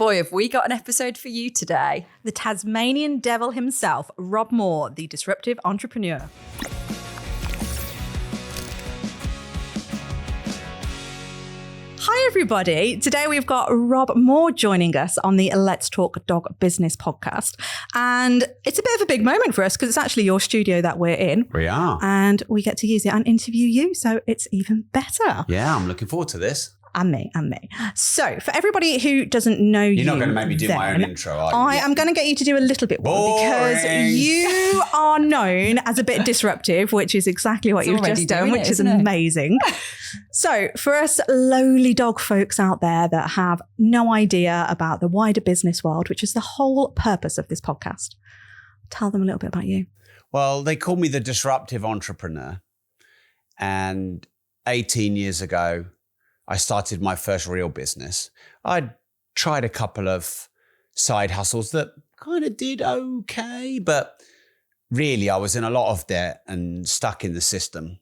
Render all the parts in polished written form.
Boy, have we got an episode for you today. The Tasmanian Devil himself, Rob Moore, the Disruptive Entrepreneur. Hi, everybody. Today we've got Rob Moore joining us on the Let's Talk Dog Business podcast. And it's a bit of a big moment for us because it's actually your studio that we're in. We are. And we get to use it and interview you. So it's even better. Yeah, I'm looking forward to this. And me. So for everybody who doesn't know you, You're not going to make me do my own intro, are you? I am going to get you to do a little bit more because you are known as a bit disruptive, which is exactly what you've just done, which is amazing. So for us lowly dog folks out there that have no idea about the wider business world, which is the whole purpose of this podcast, tell them a little bit about you. Well, they call me the Disruptive Entrepreneur. And 18 years ago, I started my first real business. I'd tried a couple of side hustles that kind of did okay, but really I was in a lot of debt and stuck in the system.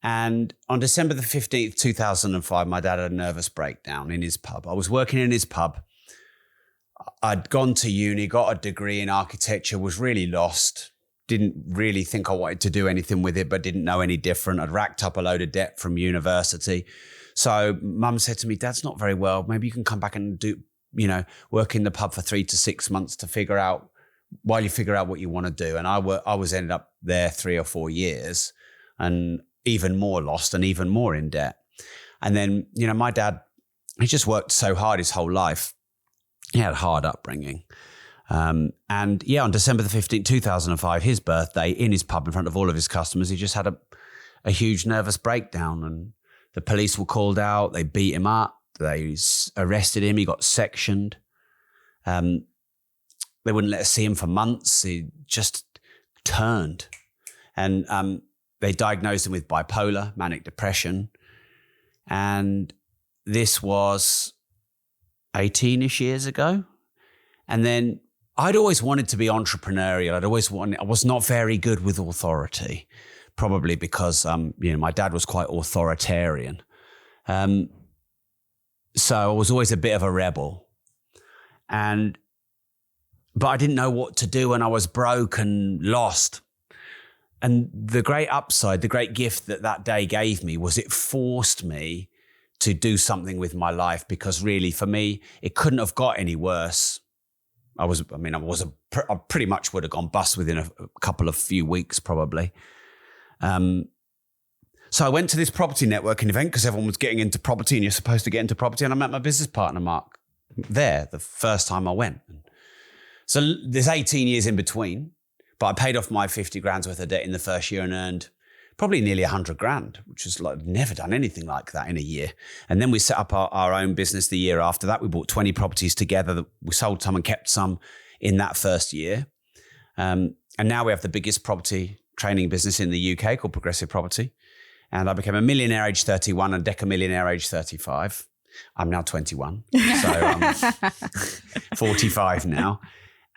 And on December the 15th, 2005, my dad had a nervous breakdown in his pub. I was working in his pub. I'd gone to uni, got a degree in architecture, was really lost. Didn't really think I wanted to do anything with it, but didn't know any different. I'd racked up a load of debt from university. So mum said to me, Dad's not very well. Maybe you can come back and do, work in the pub for 3 to 6 months to figure out what you want to do. And I was ended up there 3 or 4 years and even more lost and even more in debt. And then, my dad, he just worked so hard his whole life. He had a hard upbringing. On December the 15th, 2005, his birthday, in his pub in front of all of his customers, he just had a huge nervous breakdown, and the police were called out. They beat him up. They arrested him. He got sectioned. They wouldn't let us see him for months. He just turned. And they diagnosed him with bipolar, manic depression. And this was 18-ish years ago. And then I'd always wanted to be entrepreneurial. I was not very good with authority. Probably because, my dad was quite authoritarian. So I was always a bit of a rebel. But I didn't know what to do and I was broke and lost. And the great upside, the great gift that day gave me was it forced me to do something with my life, because really for me, it couldn't have got any worse. I pretty much would have gone bust within a couple of few weeks probably. So I went to this property networking event because everyone was getting into property and you're supposed to get into property. And I met my business partner, Mark, there the first time I went. So there's 18 years in between, but I paid off my 50 grand's worth of debt in the first year and earned probably nearly 100 grand, which is like never done anything like that in a year. And then we set up our own business the year after that. We bought 20 properties together. We sold some and kept some in that first year. And now we have the biggest property training business in the UK called Progressive Property. And I became a millionaire age 31 and decamillionaire age 35. I'm now 21, so I'm 45 now.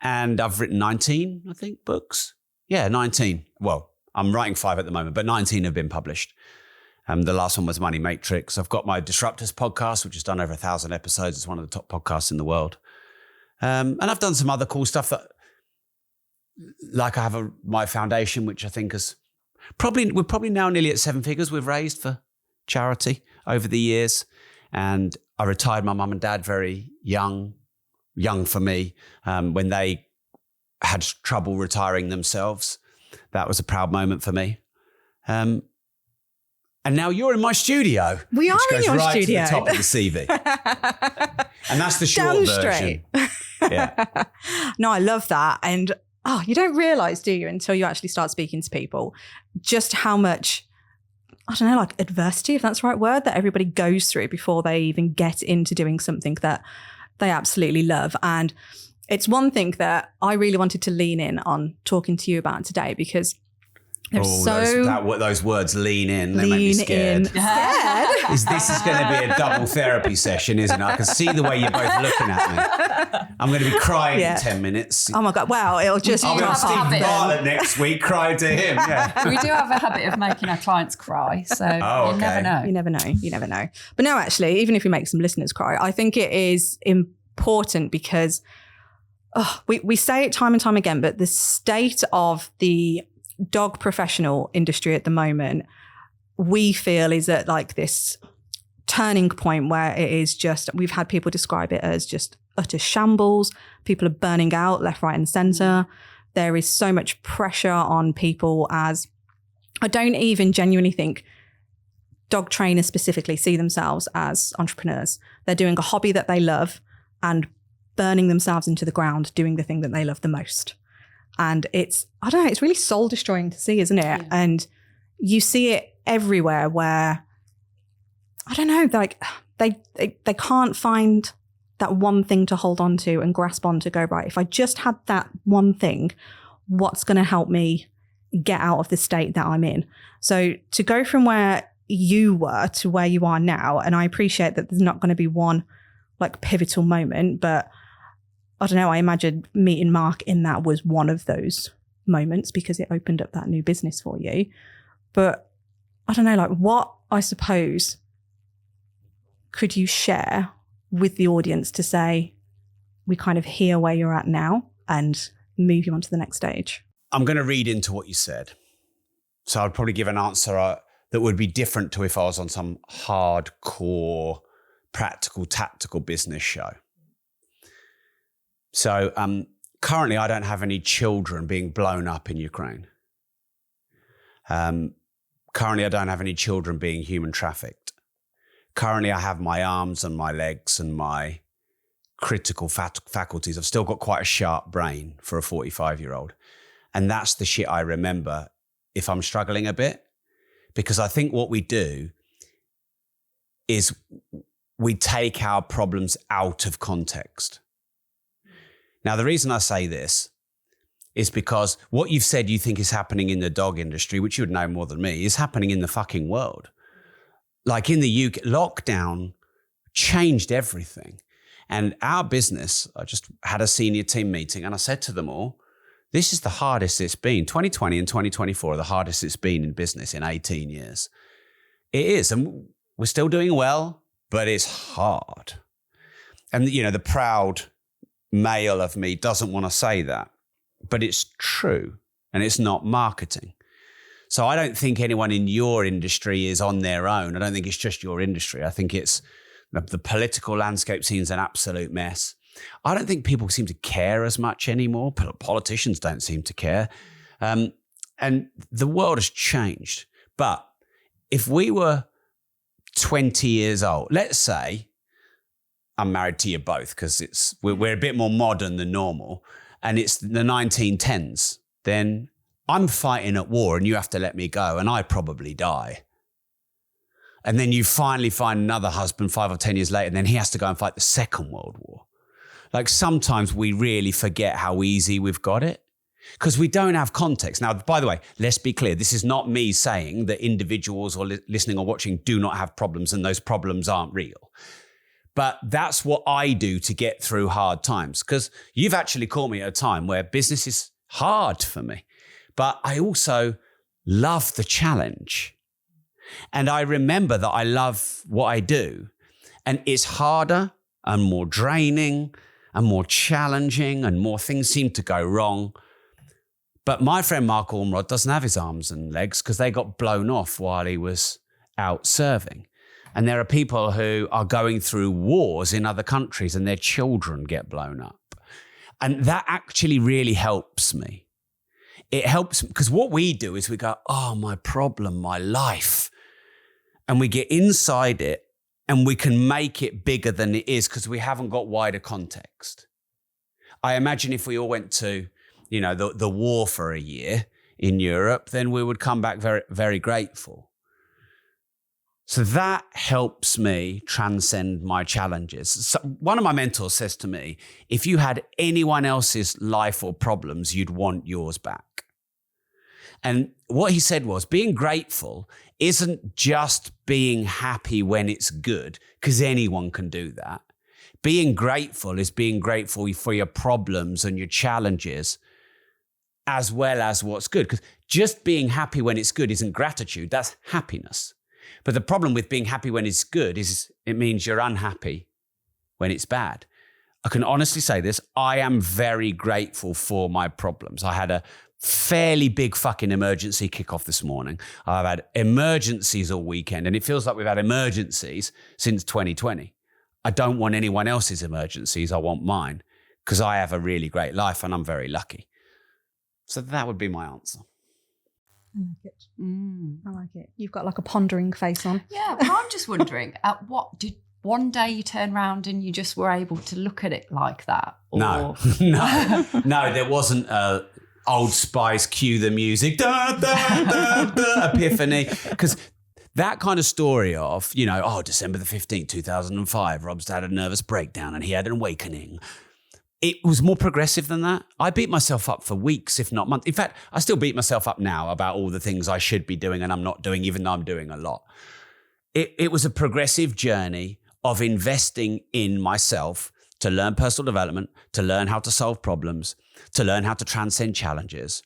And I've written 19, I think, books. Yeah, 19. Well, I'm writing 5 at the moment, but 19 have been published. The last one was Money Matrix. I've got my Disruptors podcast, which has done over 1,000 episodes. It's one of the top podcasts in the world. And I've done some other cool stuff that, like I have my foundation, which I think we're probably now nearly at 7 figures we've raised for charity over the years. And I retired my mum and dad very young for me, when they had trouble retiring themselves. That was a proud moment for me. And now you're in my studio. We are in your studio. To the top of the CV. And that's the short version. Yeah. No, I love that. And you don't realise, do you, until you actually start speaking to people, just how much, I don't know, like adversity, if that's the right word, that everybody goes through before they even get into doing something that they absolutely love. And it's one thing that I really wanted to lean in on talking to you about today, because those words, lean in, they make me scared. Scared? This is going to be a double therapy session, isn't it? I can see the way you're both looking at me. I'm going to be crying in 10 minutes. Oh my God. Well, it'll just... I'll be on Steve Bartlett next week crying to him. Yeah. We do have a habit of making our clients cry. So you never know. You never know. But no, actually, even if you make some listeners cry, I think it is important because we say it time and time again, but the state of the dog professional industry at the moment, we feel is at like this turning point where it is just, we've had people describe it as just utter shambles. People are burning out left, right and center. There is so much pressure on people, as I don't even genuinely think dog trainers specifically see themselves as entrepreneurs. They're doing a hobby that they love and burning themselves into the ground doing the thing that they love the most. And it's, I don't know, it's really soul destroying to see, isn't it? Yeah. And you see it everywhere where, I don't know, like they can't find that one thing to hold on to and grasp on to go, right, if I just had that one thing, what's going to help me get out of the state that I'm in? So to go from where you were to where you are now, and I appreciate that there's not going to be one like pivotal moment, but I don't know, I imagine meeting Mark in that was one of those moments because it opened up that new business for you. But I don't know, like what, I suppose, could you share with the audience to say, we kind of hear where you're at now and move you on to the next stage? I'm going to read into what you said. So I'd probably give an answer that would be different to if I was on some hardcore, practical, tactical business show. So currently I don't have any children being blown up in Ukraine. Currently I don't have any children being human trafficked. Currently I have my arms and my legs and my critical faculties. I've still got quite a sharp brain for a 45-year-old. And that's the shit I remember if I'm struggling a bit. Because I think what we do is we take our problems out of context. Now, the reason I say this is because what you've said you think is happening in the dog industry, which you would know more than me, is happening in the fucking world. Like in the UK, lockdown changed everything. And our business, I just had a senior team meeting and I said to them all, this is the hardest it's been. 2020 and 2024 are the hardest it's been in business in 18 years. It is. And we're still doing well, but it's hard. And, you know, the proud male of me doesn't want to say that, but it's true and it's not marketing. So I don't think anyone in your industry is on their own. I don't think it's just your industry. I think it's the political landscape seems an absolute mess. I don't think people seem to care as much anymore. Politicians don't seem to care. And the world has changed. But if we were 20 years old, let's say, I'm married to you both because we're a bit more modern than normal, and it's the 1910s, then I'm fighting at war and you have to let me go and I probably die. And then you finally find another husband 5 or 10 years later and then he has to go and fight the Second World War. Like sometimes we really forget how easy we've got it because we don't have context. Now, by the way, let's be clear. This is not me saying that individuals or listening or watching do not have problems and those problems aren't real. But that's what I do to get through hard times, because you've actually caught me at a time where business is hard for me, but I also love the challenge. And I remember that I love what I do, and it's harder and more draining and more challenging and more things seem to go wrong. But my friend Mark Ormrod doesn't have his arms and legs because they got blown off while he was out serving. And there are people who are going through wars in other countries and their children get blown up. And that actually really helps me. It helps because what we do is we go, oh, my problem, my life. And we get inside it and we can make it bigger than it is because we haven't got wider context. I imagine if we all went to, you know, the war for a year in Europe, then we would come back very, very grateful. So that helps me transcend my challenges. So one of my mentors says to me, if you had anyone else's life or problems, you'd want yours back. And what he said was being grateful isn't just being happy when it's good, because anyone can do that. Being grateful is being grateful for your problems and your challenges as well as what's good. Because just being happy when it's good isn't gratitude, that's happiness. But the problem with being happy when it's good is it means you're unhappy when it's bad. I can honestly say this, I am very grateful for my problems. I had a fairly big fucking emergency kickoff this morning. I've had emergencies all weekend, and it feels like we've had emergencies since 2020. I don't want anyone else's emergencies. I want mine, because I have a really great life and I'm very lucky. So that would be my answer. I like it. I like it. You've got like a pondering face on. Yeah, but I'm just wondering, at what did one day you turn around and you just were able to look at it like that? Or... No, no, there wasn't a Old Spice, cue the music, da, da, da, da, epiphany. Because that kind of story of, December the 15th, 2005, Rob's had a nervous breakdown and he had an awakening. It was more progressive than that. I beat myself up for weeks, if not months. In fact, I still beat myself up now about all the things I should be doing and I'm not doing, even though I'm doing a lot. It was a progressive journey of investing in myself to learn personal development, to learn how to solve problems, to learn how to transcend challenges.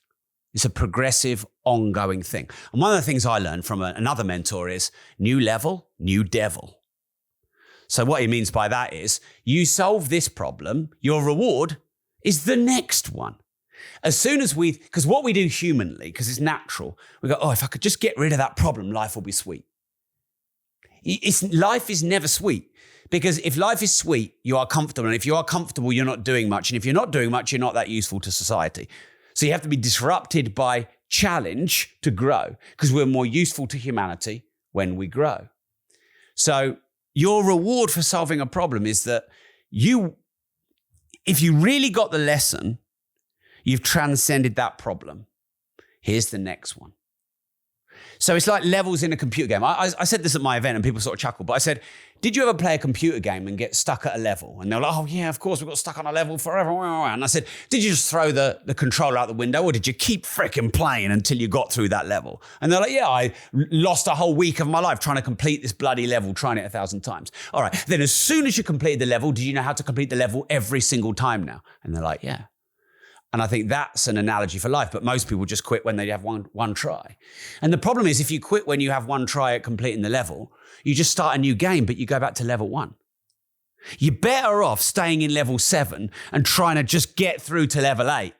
It's a progressive, ongoing thing. And one of the things I learned from another mentor is new level, new devil. So what he means by that is you solve this problem, your reward is the next one. As soon as because what we do humanly, because it's natural, we go, if I could just get rid of that problem, life will be sweet. Life is never sweet. Because if life is sweet, you are comfortable. And if you are comfortable, you're not doing much. And if you're not doing much, you're not that useful to society. So you have to be disrupted by challenge to grow, because we're more useful to humanity when we grow. So your reward for solving a problem is that if you really got the lesson, you've transcended that problem. Here's the next one. So it's like levels in a computer game. I said this at my event and people sort of chuckled, but I said, did you ever play a computer game and get stuck at a level? And they're like, oh yeah, of course, we got stuck on a level forever. And I said, did you just throw the controller out the window, or did you keep fricking playing until you got through that level? And they're like, yeah, I lost a whole week of my life trying to complete this bloody level, trying it 1,000 times. All right, then as soon as you completed the level, do you know how to complete the level every single time now? And they're like, yeah. And I think that's an analogy for life, but most people just quit when they have one try. And the problem is, if you quit when you have one try at completing the level, you just start a new game, but you go back to level 1. You're better off staying in level 7 and trying to just get through to level 8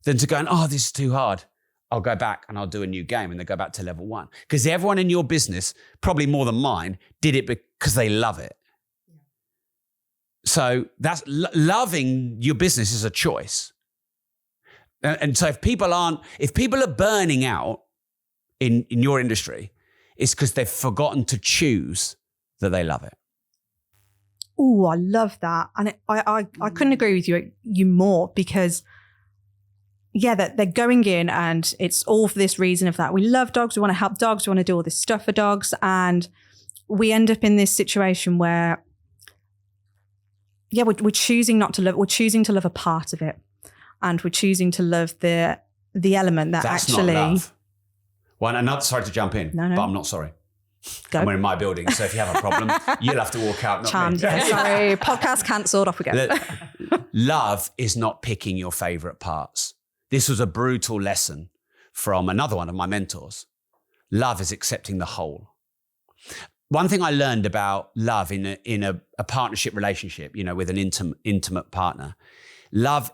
than to going, this is too hard. I'll go back and I'll do a new game, and they go back to level 1. Because everyone in your business, probably more than mine, did it because they love it. Yeah. So that's loving your business is a choice. And so if people are burning out in your industry, it's because they've forgotten to choose that they love it. Oh, I love that. And I couldn't agree with you more, because that they're going in and it's all for this reason of that. We love dogs. We want to help dogs. We want to do all this stuff for dogs. And we end up in this situation where, we're choosing not to love. We're choosing to love a part of it. And we're choosing to love the element that That's actually... not love. Well, and not sorry to jump in, No. but I'm not sorry. Go. And we're in my building, so if you have a problem, you'll have to walk out, not Charmed. me. Yeah, sorry, podcast cancelled. Off we go. Love is not picking your favorite parts. This was a brutal lesson from another one of my mentors. Love is accepting the whole. One thing I learned about love in a partnership relationship, with an intimate partner, love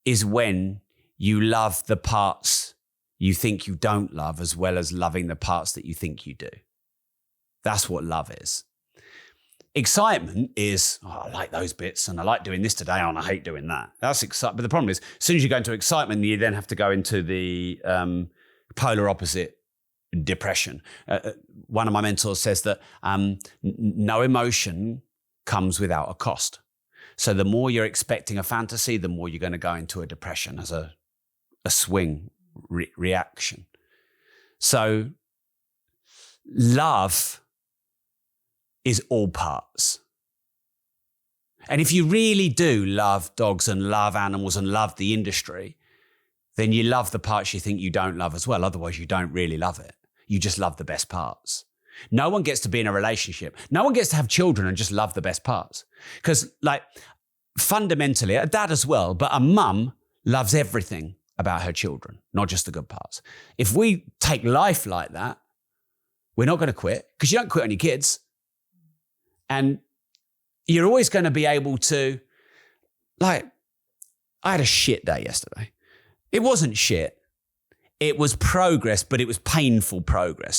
is when you love the parts you think you don't love, as well as loving the parts that you think you do. That's what love is. Excitement is, I like those bits and I like doing this today and I hate doing that. That's excitement. But the problem is, as soon as you go into excitement, you then have to go into the polar opposite, depression. One of my mentors says that no emotion comes without a cost. So the more you're expecting a fantasy, the more you're going to go into a depression as a swing reaction. So love is all parts. And if you really do love dogs and love animals and love the industry, then you love the parts you think you don't love as well. Otherwise, you don't really love it. You just love the best parts. No one gets to be in a relationship. No one gets to have children and just love the best parts. Because fundamentally, a dad as well, but a mum loves everything about her children, not just the good parts. If we take life like that, we're not going to quit, because you don't quit on your kids. And you're always going to be able to, like, I had a shit day yesterday. It wasn't shit. It was progress, but it was painful progress.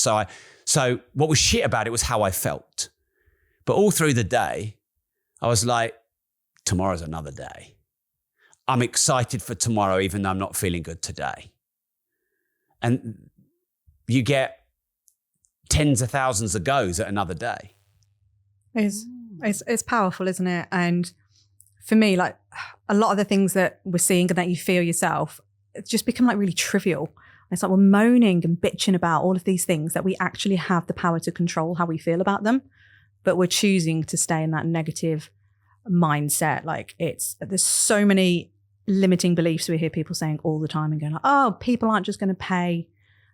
So what was shit about it was how I felt. But all through the day, I was like, tomorrow's another day. I'm excited for tomorrow, even though I'm not feeling good today. And you get tens of thousands of goes at another day. It's powerful, isn't it? And for me, like a lot of the things that we're seeing and that you feel yourself, it's just become like really trivial. It's like we're moaning and bitching about all of these things that we actually have the power to control how we feel about them, but we're choosing to stay in that negative mindset. Like there's so many limiting beliefs we hear people saying all the time and going like, oh, people aren't just going to pay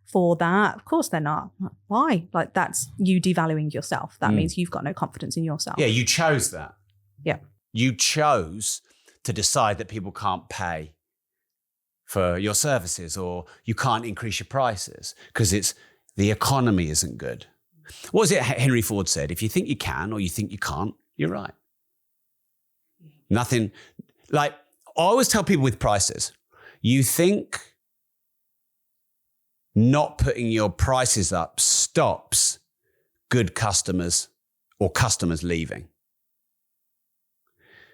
for that. Of course they're not. Why? Like that's you devaluing yourself. That means you've got no confidence in yourself. Yeah, you chose that. Yeah. You chose to decide that people can't pay for your services, or you can't increase your prices because the economy isn't good. What was it Henry Ford said? If you think you can or you think you can't, you're right. Nothing, like I always tell people with prices, you think not putting your prices up stops good customers or customers leaving.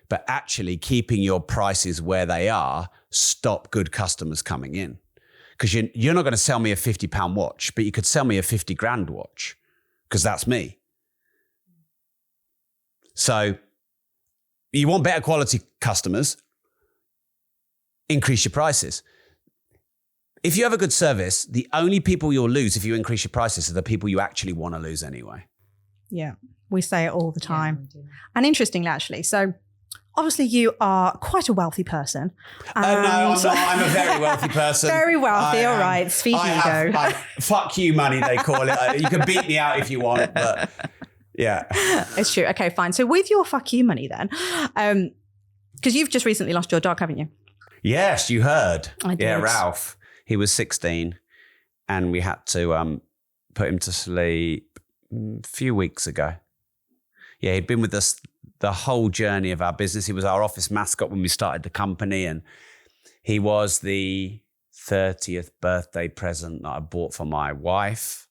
But actually keeping your prices where they are stop good customers coming in. Because you're not going to sell me a £50 watch, but you could sell me a 50 grand watch because that's me. So you want better quality customers, increase your prices. If you have a good service, the only people you'll lose if you increase your prices are the people you actually want to lose anyway. Yeah, we say it all the time. Yeah, and interestingly, actually, so obviously you are quite a wealthy person. No, I'm not. I'm a very wealthy person. Very wealthy, all right. Speak ego. Fuck you money, they call it. You can beat me out if you want, but yeah. It's true. Okay, fine. So with your fuck you money then, because you've just recently lost your dog, haven't you? Yes, you heard. I did. Yeah, Ralph. He was 16 and we had to put him to sleep a few weeks ago. Yeah, he'd been with us the whole journey of our business. He was our office mascot when we started the company, and he was the 30th birthday present that I bought for my wife.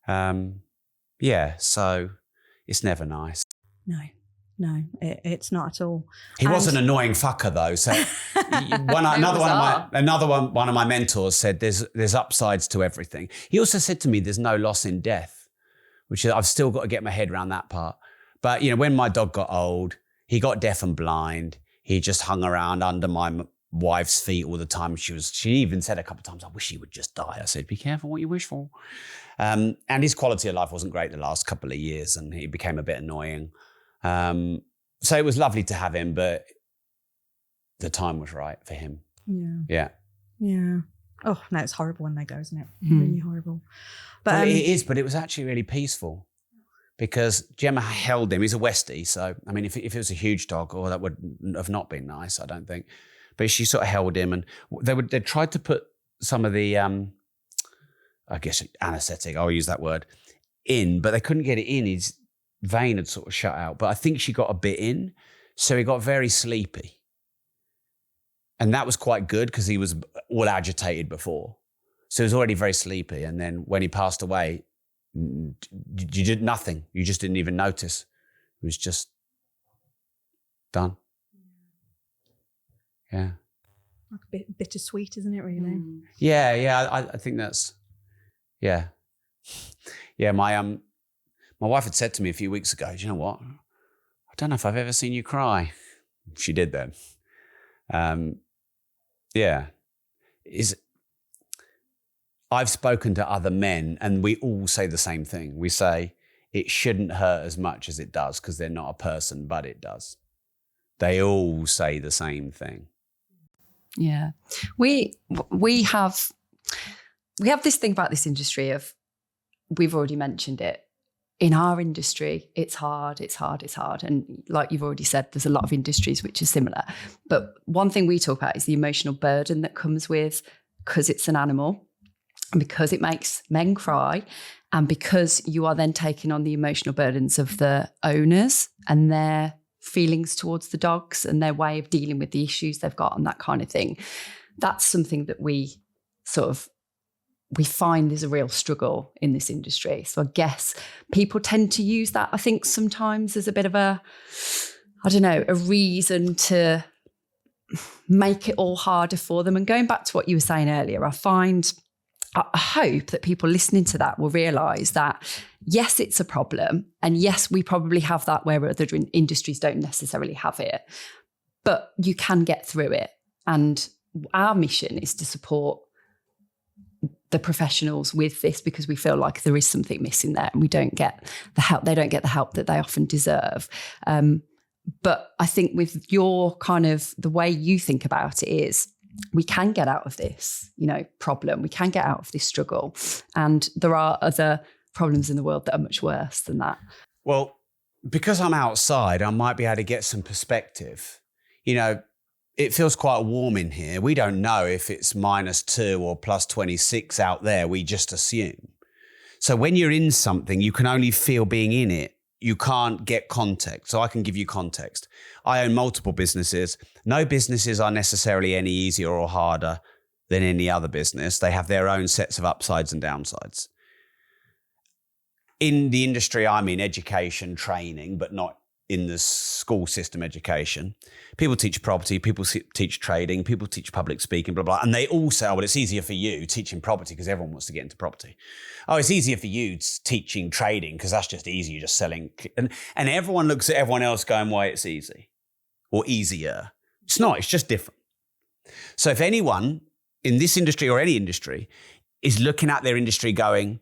Yeah, so it's never nice. No, it's not at all. He was an annoying fucker though. So one of my mentors said there's upsides to everything. He also said to me, there's no loss in death, which I've still got to get my head around that part. But you know, when my dog got old, he got deaf and blind. He just hung around under my wife's feet all the time. She even said a couple of times, I wish he would just die. I said, be careful what you wish for. And his quality of life wasn't great the last couple of years, and he became a bit annoying. So it was lovely to have him, but the time was right for him. Yeah. Oh, no, it's horrible when they go, isn't it? Really horrible. But it is, but it was actually really peaceful because Gemma held him. He's a Westie. So, I mean, if it was a huge dog, that would have not been nice, I don't think. But she sort of held him, and they tried to put some of the, I guess, anaesthetic, I'll use that word, in, but they couldn't get it in. His vein had sort of shut out, but I think she got a bit in, so he got very sleepy. And that was quite good because he was all agitated before. So he was already very sleepy. And then when he passed away, you did nothing. You just didn't even notice. It was just done. Yeah. Like a bit bittersweet, isn't it, really? Yeah. I think that's, yeah. Yeah, my wife had said to me a few weeks ago, do you know what? I don't know if I've ever seen you cry. She did then. Yeah. I've spoken to other men and we all say the same thing. We say it shouldn't hurt as much as it does because they're not a person, but it does. They all say the same thing. Yeah. We have this thing about this industry of, we've already mentioned it. In our industry, it's hard. And like you've already said, there's a lot of industries which are similar. But one thing we talk about is the emotional burden that comes with, because it's an animal, and because it makes men cry, and because you are then taking on the emotional burdens of the owners and their feelings towards the dogs and their way of dealing with the issues they've got and that kind of thing. That's something that we find is a real struggle in this industry. So I guess people tend to use that, I think, sometimes as a bit of a reason to make it all harder for them. And going back to what you were saying earlier, I hope that people listening to that will realise that, yes, it's a problem. And yes, we probably have that where other industries don't necessarily have it. But you can get through it. And our mission is to support the professionals with this, because we feel like there is something missing there and we don't get the help. They don't get the help that they often deserve. But I think with your kind of the way you think about it is, we can get out of this, problem. We can get out of this struggle. And there are other problems in the world that are much worse than that. Well, because I'm outside, I might be able to get some perspective. It feels quite warm in here. We don't know if it's -2 or +26 out there. We just assume. So when you're in something, you can only feel being in it. You can't get context. So I can give you context. I own multiple businesses. No businesses are necessarily any easier or harder than any other business. They have their own sets of upsides and downsides. In the industry I'm in, education, training, but not in the school system education, people teach property, people teach trading, people teach public speaking, blah, blah. And they all say, well, it's easier for you teaching property because everyone wants to get into property. Oh, it's easier for you teaching trading because that's just easy. You're just selling. And everyone looks at everyone else going, why it's easy or easier. It's not, it's just different. So if anyone in this industry or any industry is looking at their industry going,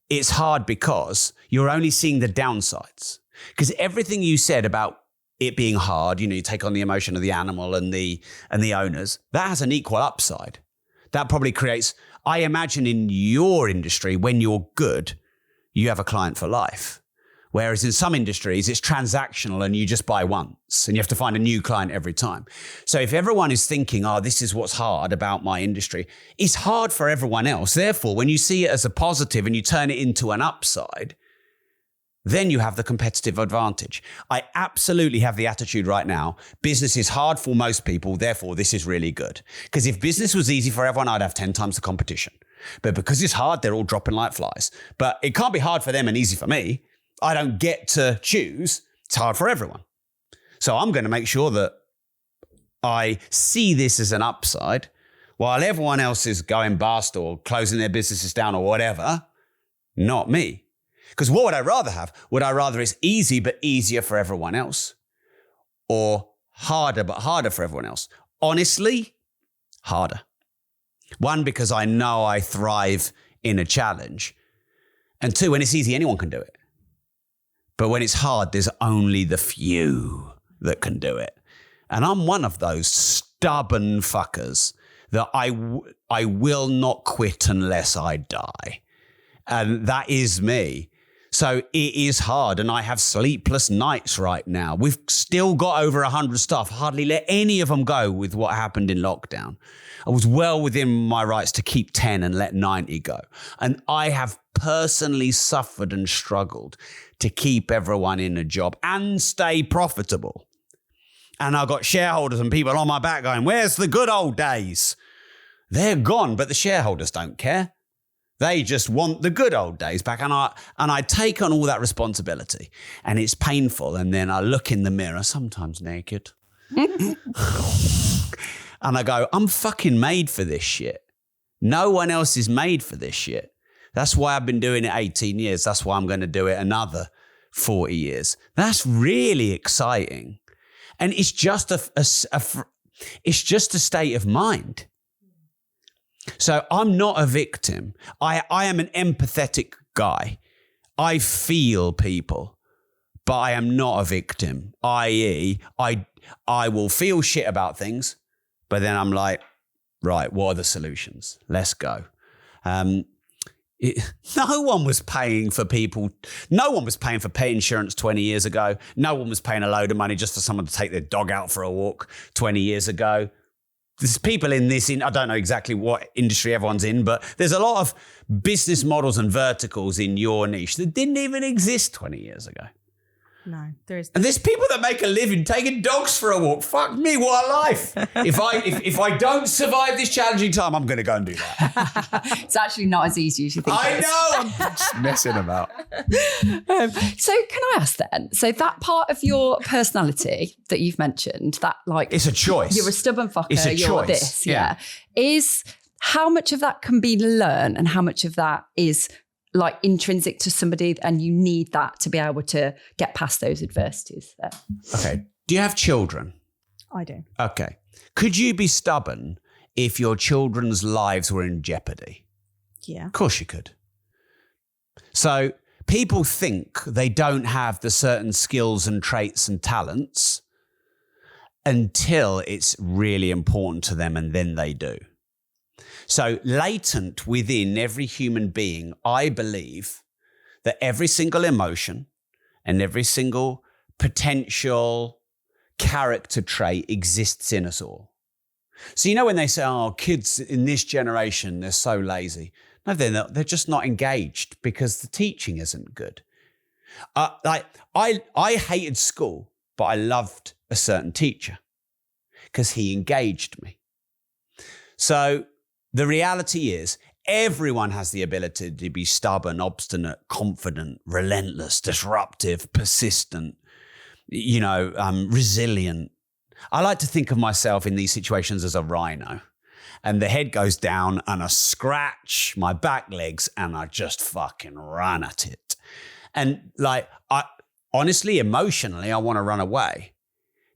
it's hard because you're only seeing the downsides. Because everything you said about it being hard, you take on the emotion of the animal and the owners, that has an equal upside. That probably creates, I imagine in your industry, when you're good, you have a client for life. Whereas in some industries, it's transactional and you just buy once and you have to find a new client every time. So if everyone is thinking, this is what's hard about my industry, it's hard for everyone else. Therefore, when you see it as a positive and you turn it into an upside, then you have the competitive advantage. I absolutely have the attitude right now, business is hard for most people, therefore this is really good. Because if business was easy for everyone, I'd have 10 times the competition. But because it's hard, they're all dropping like flies. But it can't be hard for them and easy for me. I don't get to choose. It's hard for everyone. So I'm going to make sure that I see this as an upside while everyone else is going bust or closing their businesses down or whatever, not me. Because what would I rather have? Would I rather it's easy but easier for everyone else? Or harder but harder for everyone else? Honestly, harder. One, because I know I thrive in a challenge. And two, when it's easy, anyone can do it. But when it's hard, there's only the few that can do it. And I'm one of those stubborn fuckers that I will not quit unless I die. And that is me. So it is hard, and I have sleepless nights right now. We've still got over 100 staff. Hardly let any of them go with what happened in lockdown. I was well within my rights to keep 10 and let 90 go. And I have personally suffered and struggled to keep everyone in a job and stay profitable. And I've got shareholders and people on my back going, where's the good old days? They're gone, but the shareholders don't care. They just want the good old days back. And I take on all that responsibility, and it's painful. And then I look in the mirror, sometimes naked, and I go, I'm fucking made for this shit. No one else is made for this shit. That's why I've been doing it 18 years. That's why I'm going to do it another 40 years. That's really exciting. And it's just it's just a state of mind. So I'm not a victim. I am an empathetic guy. I feel people, but I am not a victim, i.e. I will feel shit about things, but then I'm like, right, what are the solutions? Let's go. No one was paying for people. No one was paying for pet insurance 20 years ago. No one was paying a load of money just for someone to take their dog out for a walk 20 years ago. There's people in this, I don't know exactly what industry everyone's in, but there's a lot of business models and verticals in your niche that didn't even exist 20 years ago. No, there is. And there's people that make a living taking dogs for a walk. Fuck me, what a life. If I don't survive this challenging time, I'm going to go and do that. It's actually not as easy as you think. I know, I'm just messing about. So can I ask then, so that part of your personality that you've mentioned, that like... It's a choice. You're a stubborn fucker, It's a you're choice. this, is how much of that can be learned and how much of that is like intrinsic to somebody and you need that to be able to get past those adversities there? Okay. Do you have children? I do. Okay. Could you be stubborn if your children's lives were in jeopardy? Yeah. Of course you could. So people think they don't have the certain skills and traits and talents until it's really important to them, and then they do. So latent within every human being, I believe that every single emotion and every single potential character trait exists in us all. So, you know, when they say, oh, kids in this generation, they're so lazy. No, they're not. They're just not engaged because the teaching isn't good. I hated school, but I loved a certain teacher because he engaged me. So the reality is everyone has the ability to be stubborn, obstinate, confident, relentless, disruptive, persistent, resilient. I like to think of myself in these situations as a rhino, and the head goes down and I scratch my back legs and I just fucking run at it. And honestly, emotionally, I want to run away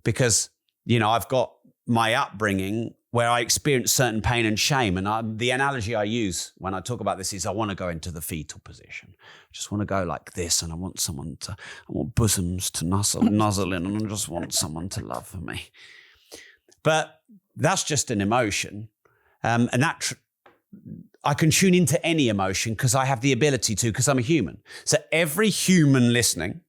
because, I've got my upbringing where I experienced certain pain and shame. And the analogy I use when I talk about this is I want to go into the fetal position. I just want to go like this, and I want bosoms to nuzzle in, and I just want someone to love me. But that's just an emotion. And that I can tune into any emotion because I have the ability to, because I'm a human. So every human listening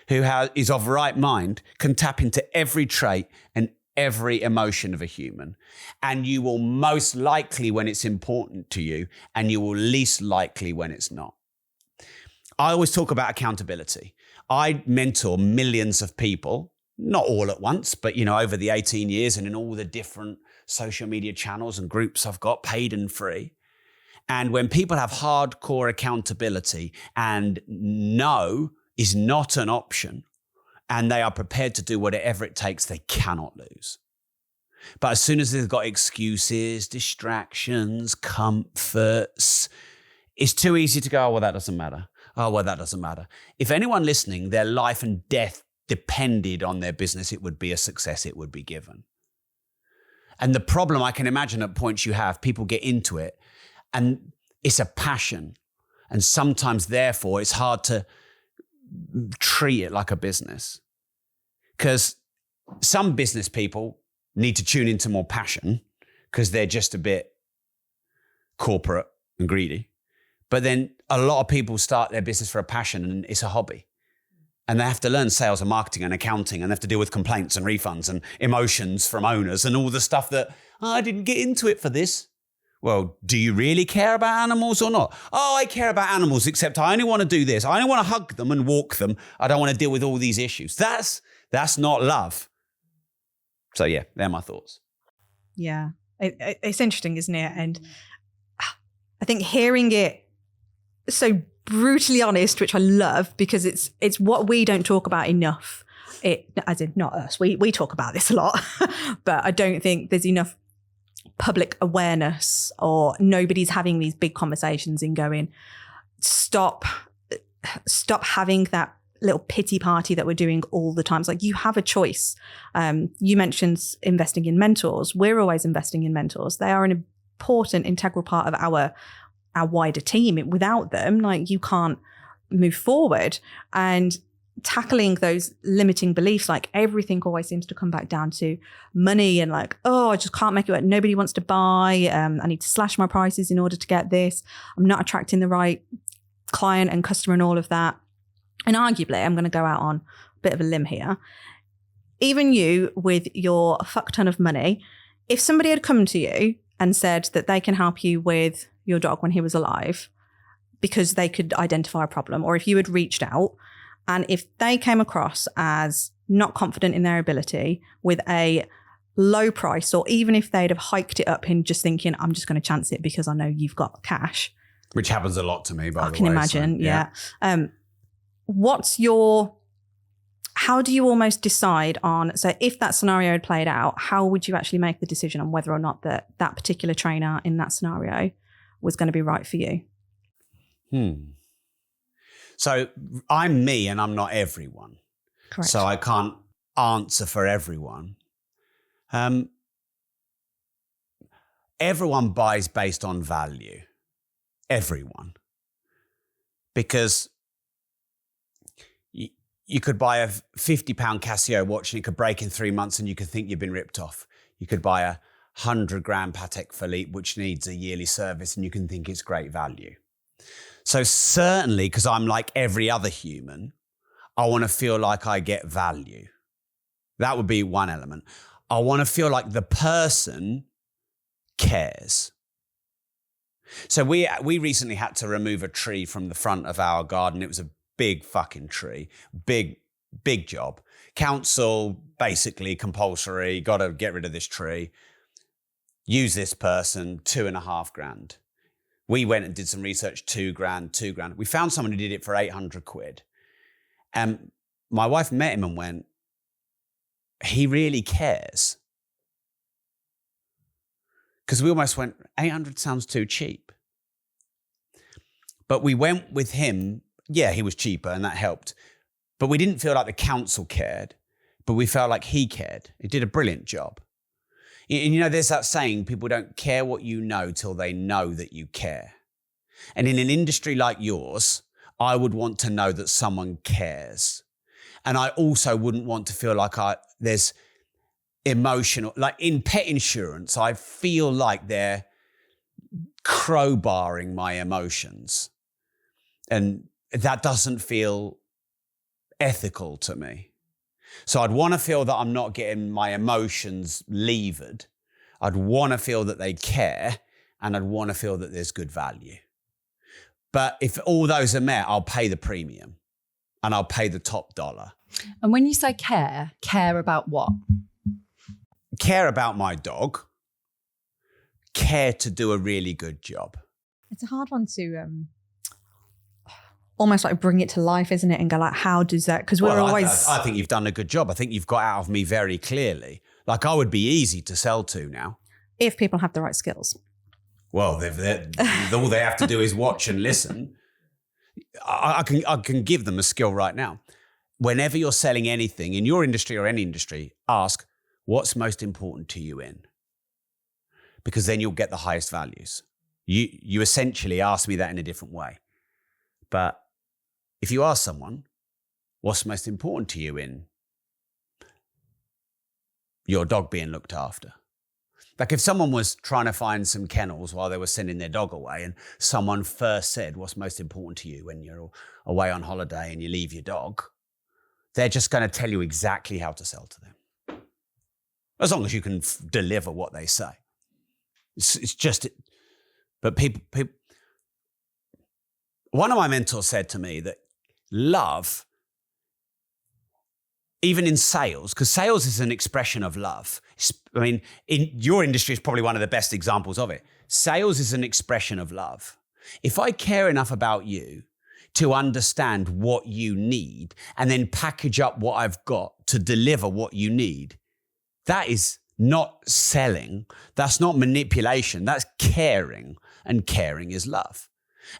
who is of right mind can tap into every trait and every emotion of a human. And you will most likely when it's important to you, and you will least likely when it's not. I always talk about accountability. I mentor millions of people, not all at once, but over the 18 years and in all the different social media channels and groups I've got, paid and free. And when people have hardcore accountability and no is not an option, and they are prepared to do whatever it takes, they cannot lose. But as soon as they've got excuses, distractions, comforts, it's too easy to go, oh, well, that doesn't matter. Oh, well, that doesn't matter. If anyone listening, their life and death depended on their business, it would be a success, it would be given. And the problem I can imagine at points you have, people get into it and it's a passion. And sometimes, therefore, it's hard to treat it like a business, because some business people need to tune into more passion because they're just a bit corporate and greedy. But then a lot of people start their business for a passion and it's a hobby. And they have to learn sales and marketing and accounting, and they have to deal with complaints and refunds and emotions from owners and all the stuff that, I didn't get into it for this. Well, do you really care about animals or not? Oh, I care about animals, except I only want to do this. I only want to hug them and walk them. I don't want to deal with all these issues. That's not love. So yeah, they're my thoughts. Yeah, it's interesting, isn't it? And I think hearing it so brutally honest, which I love, because it's what we don't talk about enough. As in not us, we talk about this a lot, but I don't think there's enough public awareness, or nobody's having these big conversations and going, stop having that little pity party that we're doing all the time. It's like, you have a choice. You mentioned investing in mentors. We're always investing in mentors. They are an important, integral part of our wider team. Without them, you can't move forward. And tackling those limiting beliefs, everything always seems to come back down to money and oh, I just can't make it work. Nobody wants to buy. I need to slash my prices in order to get this. I'm not attracting the right client and customer and all of that. And arguably, I'm going to go out on a bit of a limb here. Even you with your fuck ton of money, if somebody had come to you and said that they can help you with your dog when he was alive because they could identify a problem, or if you had reached out And if they came across as not confident in their ability with a low price, or even if they'd have hiked it up in just thinking, I'm just going to chance it because I know you've got cash. Which happens a lot to me, by the way. I can imagine, so, yeah. How do you almost decide on, so if that scenario had played out, how would you actually make the decision on whether or not that particular trainer in that scenario was going to be right for you? So I'm me and I'm not everyone. Correct. So I can't answer for everyone. Everyone buys based on value. Everyone. Because you could buy a £50 Casio watch and it could break in 3 months and you could think you've been ripped off. You could buy a 100-gram Patek Philippe which needs a yearly service and you can think it's great value. So certainly, because I'm like every other human, I want to feel like I get value. That would be one element. I want to feel like the person cares. So we recently had to remove a tree from the front of our garden. It was a big fucking tree, big job. Council, basically compulsory, got to get rid of this tree. Use this person, £2,500. We went and did some research, £2,000. We found someone who did it for 800 quid. And my wife met him and went, he really cares. Because we almost went, 800 sounds too cheap. But we went with him. Yeah, he was cheaper and that helped. But we didn't feel like the council cared, but we felt like he cared. He did a brilliant job. And you know, there's that saying, people don't care what you know till they know that you care. And in an industry like yours, I would want to know that someone cares. And I also wouldn't want to feel like there's emotional, like in pet insurance, I feel like they're crowbarring my emotions. And that doesn't feel ethical to me. So I'd want to feel that I'm not getting my emotions levered. I'd want to feel that they care, and I'd want to feel that there's good value. But if all those are met, I'll pay the premium and I'll pay the top dollar. And when you say care about what? Care about my dog. Care to do a really good job. It's a hard one to almost like bring it to life, isn't it? And go like, how does that? Because I think you've done a good job. I think you've got out of me very clearly. Like I would be easy to sell to now. If people have the right skills. Well, all they have to do is watch and listen. I can give them a skill right now. Whenever you're selling anything in your industry or any industry, ask, what's most important to you in? Because then you'll get the highest values. You essentially ask me that in a different way. But if you ask someone, what's most important to you in your dog being looked after? Like if someone was trying to find some kennels while they were sending their dog away and someone first said, what's most important to you when you're away on holiday and you leave your dog, they're just going to tell you exactly how to sell to them. As long as you can deliver what they say. It's just, but people, one of my mentors said to me that love, even in sales, because sales is an expression of love. I mean, in your industry is probably one of the best examples of it. Sales is an expression of love. If I care enough about you to understand what you need and then package up what I've got to deliver what you need, that is not selling. That's not manipulation. That's caring. And caring is love.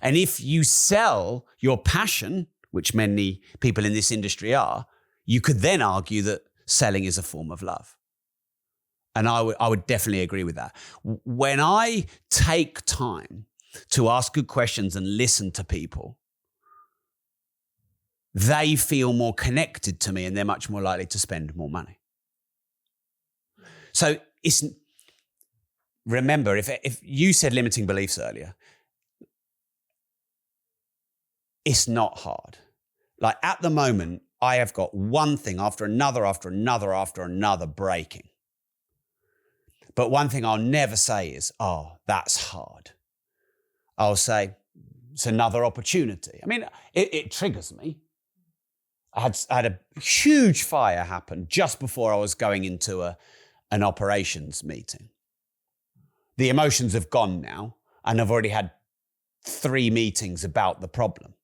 And if you sell your passion, which many people in this industry are, you could then argue that selling is a form of love. And I would definitely agree with that. When I take time to ask good questions and listen to people, they feel more connected to me and they're much more likely to spend more money. So remember, if you said limiting beliefs earlier, it's not hard. Like at the moment, I have got one thing after another breaking. But one thing I'll never say is, oh, that's hard. I'll say, it's another opportunity. I mean, it triggers me. I had a huge fire happen just before I was going into an operations meeting. The emotions have gone now, and I've already had 3 meetings about the problem,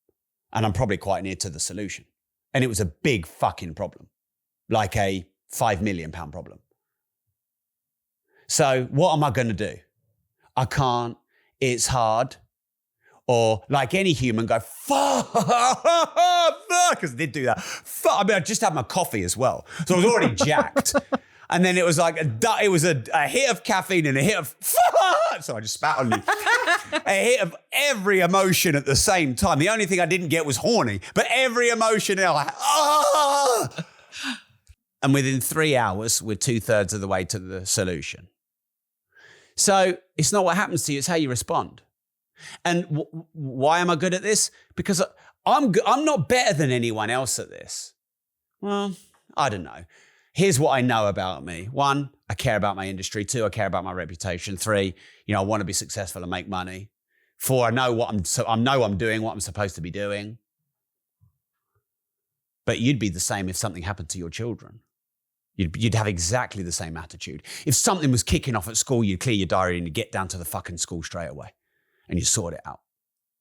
and I'm probably quite near to the solution. And it was a big fucking problem, like a £5 million problem. So what am I going to do? I can't, it's hard. Or like any human, go, fuck, because I did do that. Fuck. I mean, I just had my coffee as well. So I was already jacked. And then it was like a hit of caffeine and a hit of fuck. So I just spat on you. A hit of every emotion at the same time. The only thing I didn't get was horny, but every emotion, I was like, ah. And within 3 hours, we're 2/3 of the way to the solution. So it's not what happens to you, it's how you respond. And why am I good at this? Because I'm not better than anyone else at this. Well, I don't know. Here's what I know about me. 1, I care about my industry. 2, I care about my reputation. 3, I want to be successful and make money. 4, I know I'm doing what I'm supposed to be doing. But you'd be the same if something happened to your children. You'd have exactly the same attitude. If something was kicking off at school, you'd clear your diary and you'd get down to the fucking school straight away and you sort it out.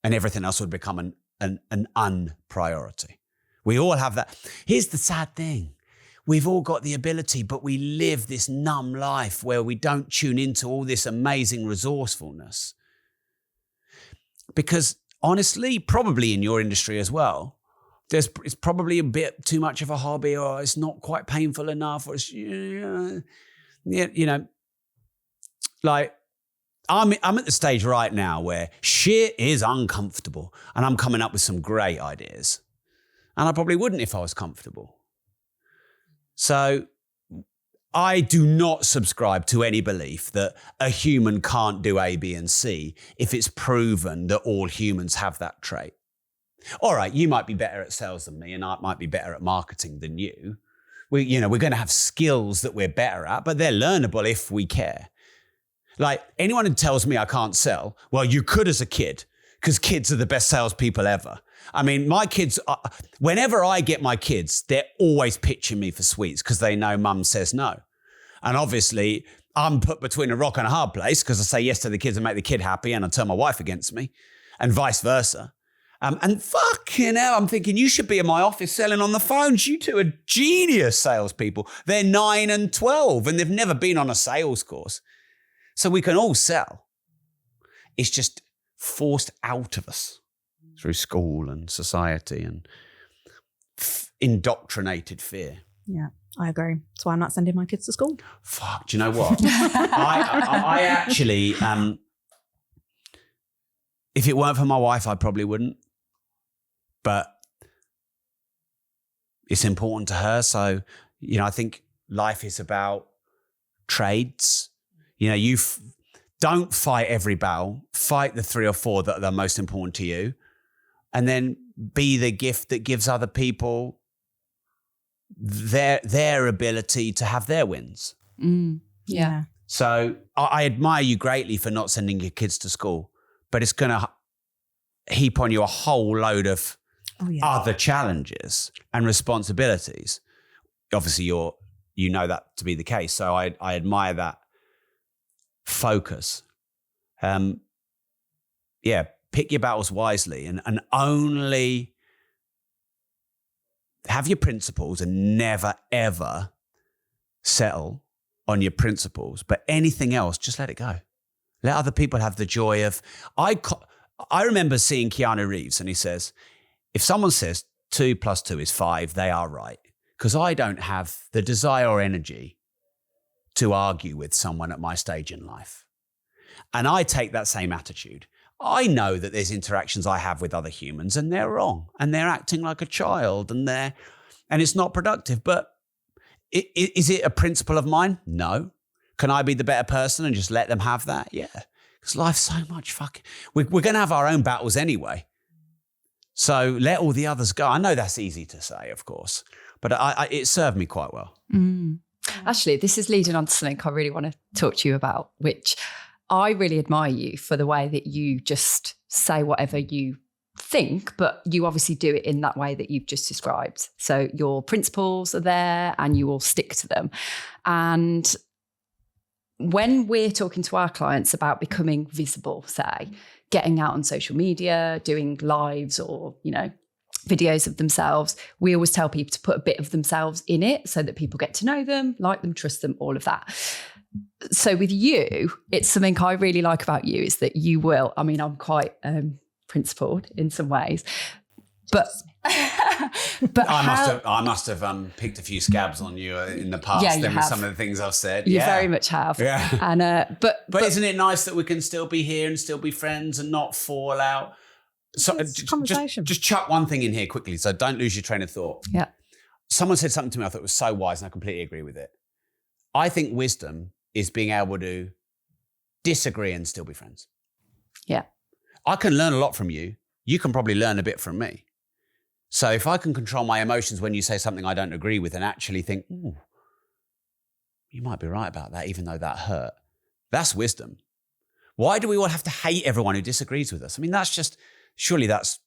And everything else would become an unpriority. We all have that. Here's the sad thing. We've all got the ability, but we live this numb life where we don't tune into all this amazing resourcefulness. Because honestly, probably in your industry as well, it's probably a bit too much of a hobby, or it's not quite painful enough, or it's, like I'm at the stage right now where shit is uncomfortable and I'm coming up with some great ideas. And I probably wouldn't if I was comfortable. So I do not subscribe to any belief that a human can't do A, B, and C if it's proven that all humans have that trait. All right, you might be better at sales than me and I might be better at marketing than you. We're going to have skills that we're better at, but they're learnable if we care. Like anyone who tells me I can't sell, well, you could as a kid, because kids are the best salespeople ever. I mean, my kids, whenever I get my kids, they're always pitching me for sweets because they know mum says no. And obviously, I'm put between a rock and a hard place because I say yes to the kids and make the kid happy and I turn my wife against me and vice versa. And fucking hell, I'm thinking you should be in my office selling on the phones. You two are genius salespeople. They're 9 and 12 and they've never been on a sales course. So we can all sell. It's just forced out of us through school and society and indoctrinated fear. Yeah, I agree. That's why I'm not sending my kids to school. Fuck, do you know what? I actually, if it weren't for my wife, I probably wouldn't. But it's important to her. So, I think life is about trades. Don't fight every battle. Fight the 3 or 4 that are the most important to you. And then be the gift that gives other people their ability to have their wins. Yeah. So I admire you greatly for not sending your kids to school, but it's going to heap on you a whole load of other challenges and responsibilities. Obviously, you know that to be the case. So I admire that focus. Pick your battles wisely and only have your principles and never, ever settle on your principles. But anything else, just let it go. Let other people have the joy of... I remember seeing Keanu Reeves and he says, if someone says 2 + 2 is 5, they are right. Because I don't have the desire or energy to argue with someone at my stage in life. And I take that same attitude. I know that there's interactions I have with other humans and they're wrong and they're acting like a child and it's not productive. But is it a principle of mine? No. Can I be the better person and just let them have that? Yeah. Because life's so much fucking... We're going to have our own battles anyway. So let all the others go. I know that's easy to say, of course, but it served me quite well. Actually, this is leading on to something I really want to talk to you about, which I really admire you for the way that you just say whatever you think, but you obviously do it in that way that you've just described. So your principles are there and you will stick to them. And when we're talking to our clients about becoming visible, say, getting out on social media, doing lives or, videos of themselves, we always tell people to put a bit of themselves in it so that people get to know them, like them, trust them, all of that. So with you, it's something I really like about you is that you will, I'm quite principled in some ways, but I must have picked a few scabs on you in the past. With some of the things I've said. You very much have. Yeah. And but isn't it nice that we can still be here and still be friends and not fall out? So just chuck one thing in here quickly, so don't lose your train of thought. Yeah. Someone said something to me I thought was so wise, and I completely agree with it. I think wisdom is being able to disagree and still be friends. Yeah. I can learn a lot from you. You can probably learn a bit from me. So if I can control my emotions when you say something I don't agree with and actually think, ooh, you might be right about that, even though that hurt, that's wisdom. Why do we all have to hate everyone who disagrees with us? Surely that's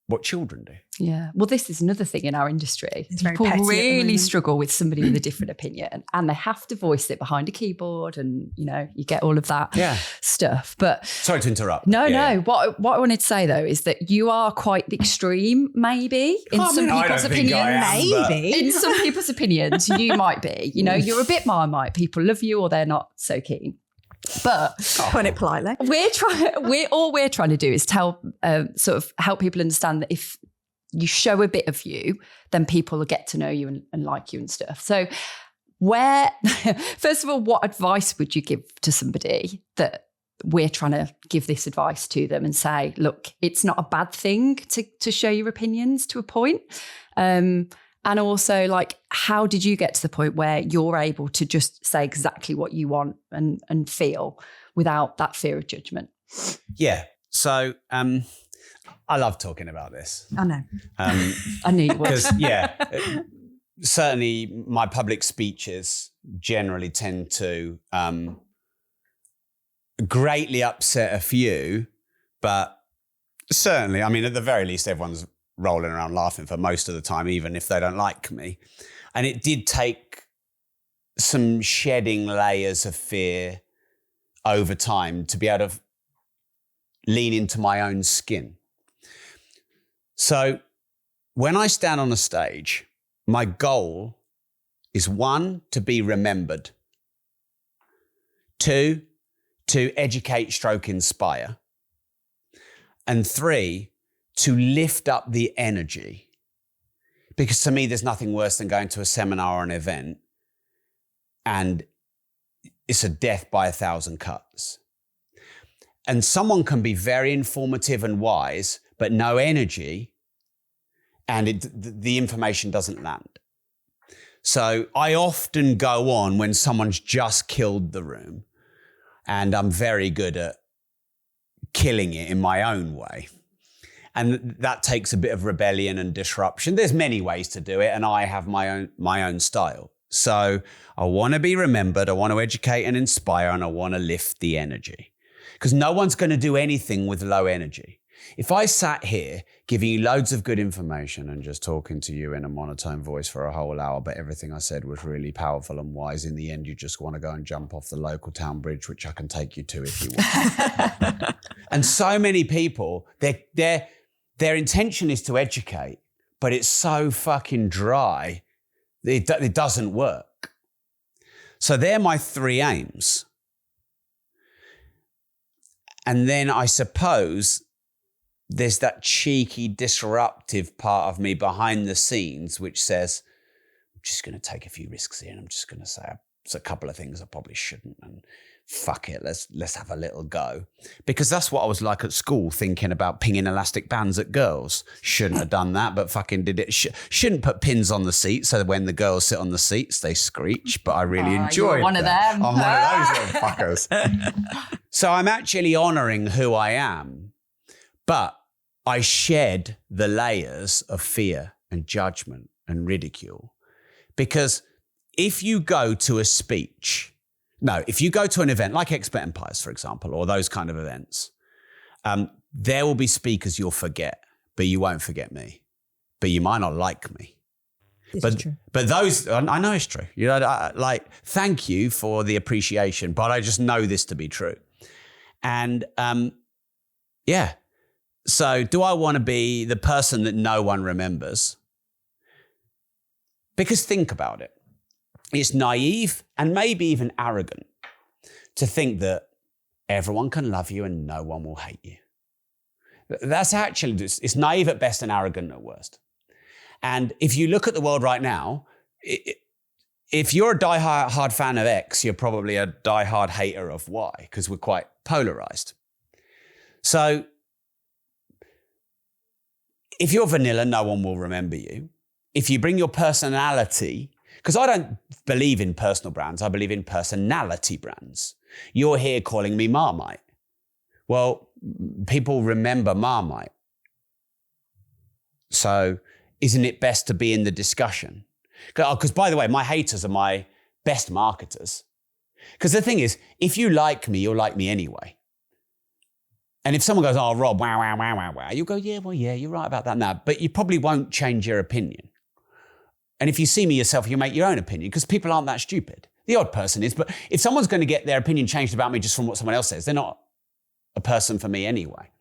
what children do. Yeah. Well, this is another thing in our industry. It's People really struggle with somebody with a different opinion and they have to voice it behind a keyboard and, you get all of that stuff. But sorry to interrupt. No. What I wanted to say, though, is that you are quite the extreme, maybe, in some people's opinions. Maybe. In some people's opinions, you might be. You're a bit Marmite. People love you or they're not so keen. But put it politely, we're trying to do is tell, sort of help people understand that if you show a bit of you, then people will get to know you and like you and stuff. So first of all, what advice would you give to somebody that we're trying to give this advice to them and say, look, it's not a bad thing to show your opinions to a point. And also, how did you get to the point where you're able to just say exactly what you want and feel without that fear of judgment? Yeah. So I love talking about this. I know. I knew you would. Because, certainly my public speeches generally tend to greatly upset a few, but certainly, at the very least, everyone's rolling around laughing for most of the time, even if they don't like me. And it did take some shedding layers of fear over time to be able to lean into my own skin. So when I stand on a stage, my goal is 1, to be remembered, 2, to educate / inspire, and 3, to lift up the energy. Because to me, there's nothing worse than going to a seminar or an event and it's a death by 1,000 cuts. And someone can be very informative and wise, but no energy, and the information doesn't land. So I often go on when someone's just killed the room, and I'm very good at killing it in my own way. And that takes a bit of rebellion and disruption. There's many ways to do it, and I have my own style. So I want to be remembered, I want to educate and inspire, and I want to lift the energy. Because no one's going to do anything with low energy. If I sat here giving you loads of good information and just talking to you in a monotone voice for a whole hour, but everything I said was really powerful and wise, in the end, you just want to go and jump off the local town bridge, which I can take you to if you want. And so many people, their intention is to educate, but it's so fucking dry, it doesn't work. So they're my 3 aims. And then I suppose there's that cheeky, disruptive part of me behind the scenes, which says, I'm just going to take a few risks here and I'm just going to say a couple of things I probably shouldn't, and fuck it, let's have a little go. Because that's what I was like at school, thinking about pinging elastic bands at girls. Shouldn't have done that, but fucking did it. Shouldn't put pins on the seat so that when the girls sit on the seats, they screech, but I really enjoyed one that. of them. I'm one of those little fuckers. So I'm actually honouring who I am, but I shed the layers of fear and judgment and ridicule. Because if you go to if you go to an event like Expert Empires, for example, or those kind of events, there will be speakers you'll forget. but you won't forget me. But you might not like me. This is true. But those, I know it's true. You know, like, thank you for the appreciation, but I just know this to be true. And yeah. So do I want to be the person that no one remembers? Because think about it. It's naive and maybe even arrogant to think that everyone can love you and no one will hate you. That's actually, it's naive at best and arrogant at worst. And if you look at the world right now, if you're a die-hard fan of X, you're probably a die-hard hater of Y, because we're quite polarized. So if you're vanilla, no one will remember you. If you bring your personality, because I don't believe in personal brands, I believe in personality brands. You're here calling me Marmite. Well, people remember Marmite. So isn't it best to be in the discussion? Because by the way, my haters are my best marketers. Because the thing is, if you like me, you'll like me anyway. And if someone goes, oh, Rob, wow, wow, wow, wow, wow, you'll go, yeah, well, yeah, you're right about that now. But you probably won't change your opinion. And if you see me yourself, you make your own opinion, because people aren't that stupid. The odd person is. But if someone's going to get their opinion changed about me just from what someone else says, they're not a person for me anyway.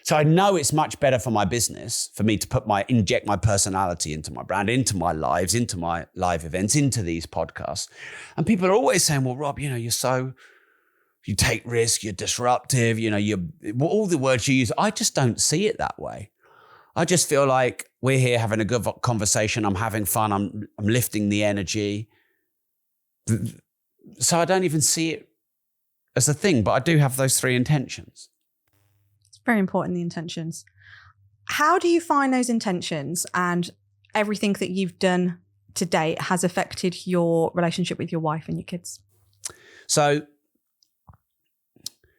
So I know it's much better for my business for me to inject my personality into my brand, into my lives, into my live events, into these podcasts. And people are always saying, well, Rob, you know, you take risks, you're disruptive, you know, all the words you use. I just don't see it that way. I just feel like we're here having a good conversation. I'm having fun. I'm lifting the energy. So I don't even see it as a thing, but I do have those three intentions. Very important, the intentions. How do you find those intentions and everything that you've done to date has affected your relationship with your wife and your kids? So,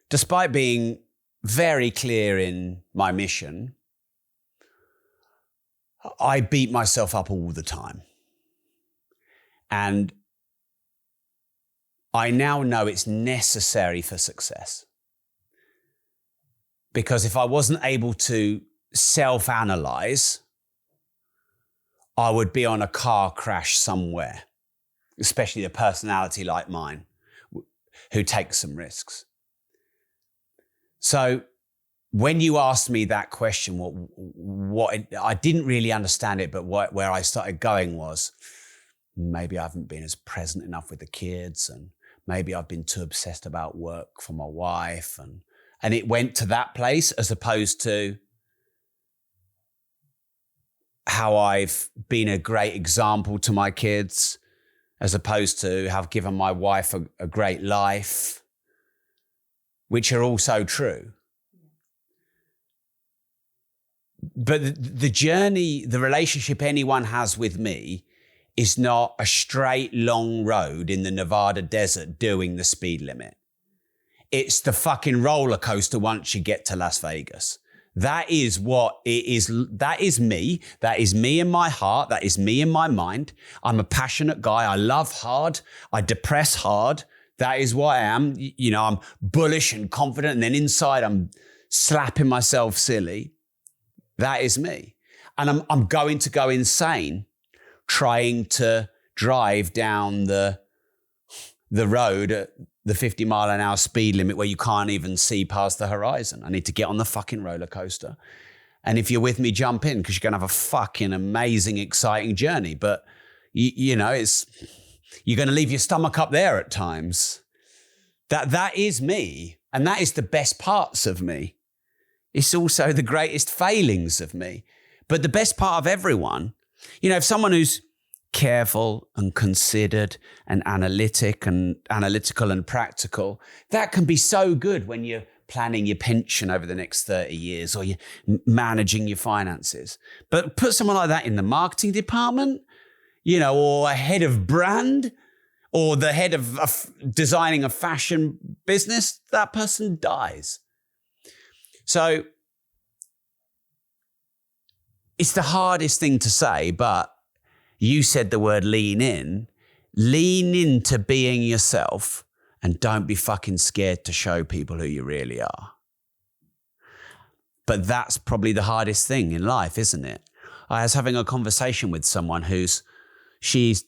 despite being very clear in my mission, I beat myself up all the time. And I now know it's necessary for success. Because if I wasn't able to self-analyze, I would be on a car crash somewhere, especially a personality like mine, who takes some risks. So when you asked me that question, I didn't really understand it, but where I started going was, maybe I haven't been as present enough with the kids, and maybe I've been too obsessed about work for my wife, and it went to that place, as opposed to how I've been a great example to my kids, as opposed to have given my wife a great life, which are also true. But the journey, the relationship anyone has with me is not a straight, long road in the Nevada desert doing the speed limit. It's the fucking roller coaster once you get to Las Vegas. That is what it is. That is me. That is me in my heart. That is me in my mind. I'm a passionate guy. I love hard. I depress hard. That is what I am. You know, I'm bullish and confident, and then inside I'm slapping myself silly. That is me. And I'm going to go insane trying to drive down the road at the 50 mile an hour speed limit where you can't even see past the horizon. I need to get on the fucking roller coaster. And if you're with me, jump in, because you're going to have a fucking amazing, exciting journey. But you know, you're going to leave your stomach up there at times. That is me. And that is the best parts of me. It's also the greatest failings of me. But the best part of everyone, you know, if someone who's careful and considered and analytical and practical, that can be so good when you're planning your pension over the next 30 years or you're managing your finances. But put someone like that in the marketing department, you know, or a head of brand or the head of designing a fashion business, that person dies. So it's the hardest thing to say, but you said the word lean in. Lean into being yourself and don't be fucking scared to show people who you really are. But that's probably the hardest thing in life, isn't it? I was having a conversation with someone she's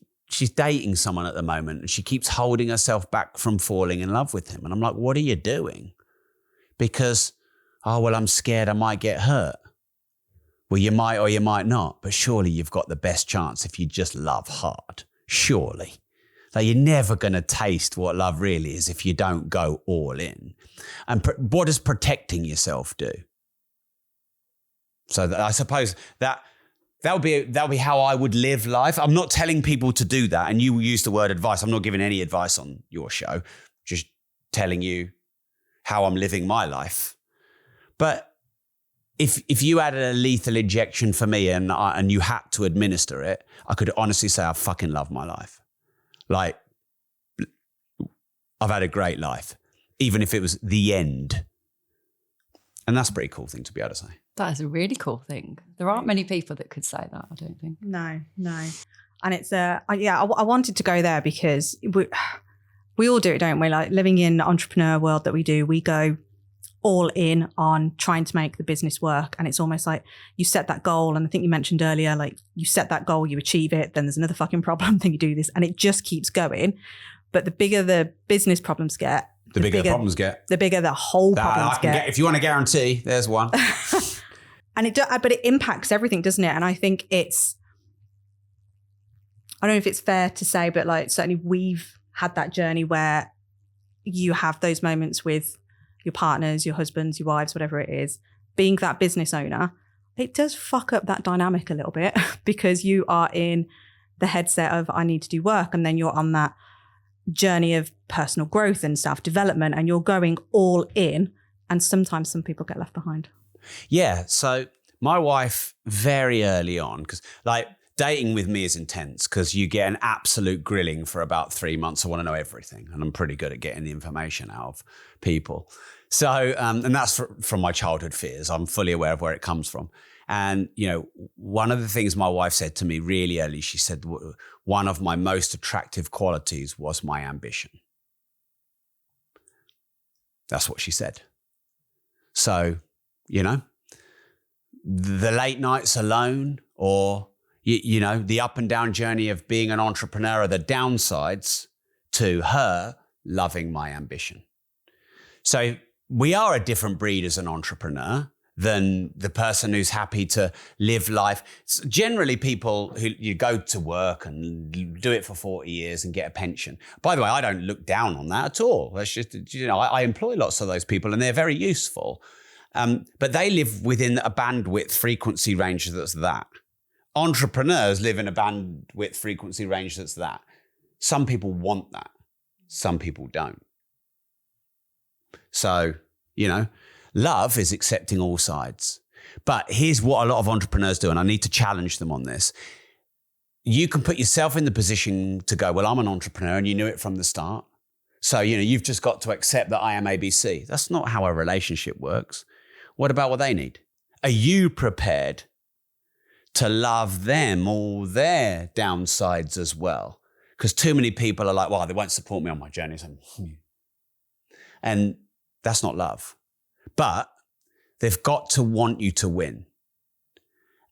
dating someone at the moment, and she keeps holding herself back from falling in love with him. And I'm like, what are you doing? Because, oh, well, I'm scared I might get hurt. Well, you might or you might not, but surely you've got the best chance if you just love hard. Surely. Like, you're never going to taste what love really is if you don't go all in. And what does protecting yourself do? So I suppose that'll be how I would live life. I'm not telling people to do that. And you use the word advice. I'm not giving any advice on your show, just telling you how I'm living my life. But if you had a lethal injection for me and you had to administer it, I could honestly say I fucking love my life. Like, I've had a great life, even if it was the end. And that's a pretty cool thing to be able to say. That is a really cool thing. There aren't many people that could say that, I don't think. No. And it's I wanted to go there because we all do it, don't we? Like, living in the entrepreneur world that we do, we go all in on trying to make the business work. And it's almost like you set that goal. And I think you mentioned earlier, like, you set that goal, you achieve it, then there's another fucking problem, then you do this, and it just keeps going. But the bigger the business problems get, the bigger the problems get. The bigger the whole problems get. If you want a guarantee, there's one. And but it impacts everything, doesn't it? And I think I don't know if it's fair to say, but like, certainly we've had that journey where you have those moments with your partners, your husbands, your wives, whatever it is, being that business owner, it does fuck up that dynamic a little bit because you are in the headset of, I need to do work. And then you're on that journey of personal growth and self-development, and you're going all in. And sometimes some people get left behind. Yeah. So my wife, very early on, because like, dating with me is intense because you get an absolute grilling for about 3 months. I want to know everything. And I'm pretty good at getting the information out of people. So, and that's from my childhood fears. I'm fully aware of where it comes from. And, you know, one of the things my wife said to me really early, she said, one of my most attractive qualities was my ambition. That's what she said. So, you know, the late nights alone, or, you know, the up and down journey of being an entrepreneur are the downsides to her loving my ambition. So we are a different breed as an entrepreneur than the person who's happy to live life. Generally, people who you go to work and do it for 40 years and get a pension. By the way, I don't look down on that at all. That's just, you know, I employ lots of those people and they're very useful. But they live within a bandwidth frequency range that's that. Entrepreneurs live in a bandwidth frequency range that's that. Some people want that. Some people don't. So, you know, love is accepting all sides. But here's what a lot of entrepreneurs do, and I need to challenge them on this. You can put yourself in the position to go, well, I'm an entrepreneur, and you knew it from the start. So, you know, you've just got to accept that I am ABC. That's not how a relationship works. What about what they need? Are you prepared to love them, all their downsides as well? Because too many people are like, well, they won't support me on my journey. So, and that's not love. But they've got to want you to win.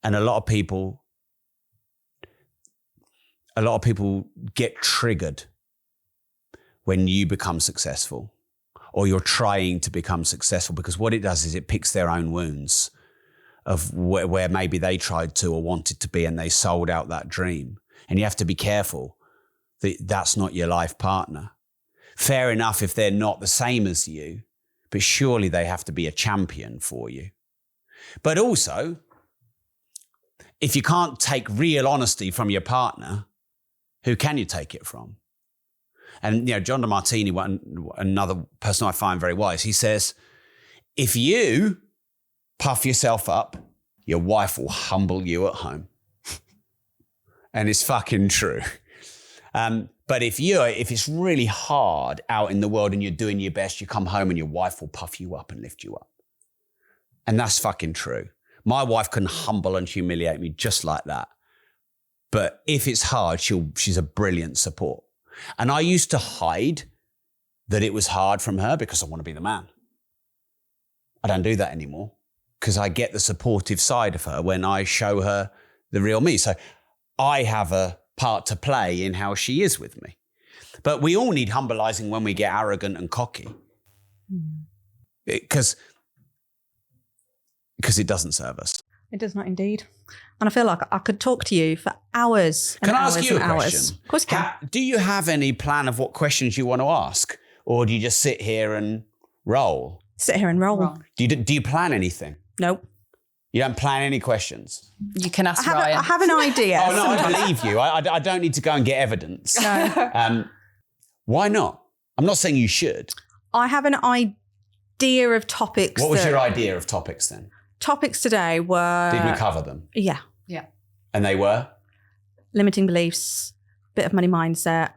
And a lot of people get triggered when you become successful, or you're trying to become successful, because what it does is it picks their own wounds of where maybe they tried to or wanted to be and they sold out that dream. And you have to be careful that that's not your life partner. Fair enough if they're not the same as you, but surely they have to be a champion for you. But also, if you can't take real honesty from your partner, who can you take it from? And, you know, John DeMartini, another person I find very wise, he says, if you puff yourself up, your wife will humble you at home. And it's fucking true. But if it's really hard out in the world and you're doing your best, you come home and your wife will puff you up and lift you up. And that's fucking true. My wife can humble and humiliate me just like that. But if it's hard, she's a brilliant support. And I used to hide that it was hard from her because I want to be the man. I don't do that anymore because I get the supportive side of her when I show her the real me. So I have a part to play in how she is with me. But we all need humbleizing when we get arrogant and cocky. Because it doesn't serve us. It does not indeed. And I feel like I could talk to you for hours and Can I hours ask you and a hours. question? Of course you can. Do you have any plan of what questions you want to ask? Or do you just sit here and roll? Sit here and roll. Wrong. Do you plan anything? Nope. You don't plan any questions? You can ask I Ryan. have an idea. Oh, no, I believe you. I don't need to go and get evidence. No. Why not? I'm not saying you should. I have an idea of topics. What was your idea of topics then? Topics today were... Did we cover them? Yeah. Yeah. And they were? Limiting beliefs, bit of money mindset,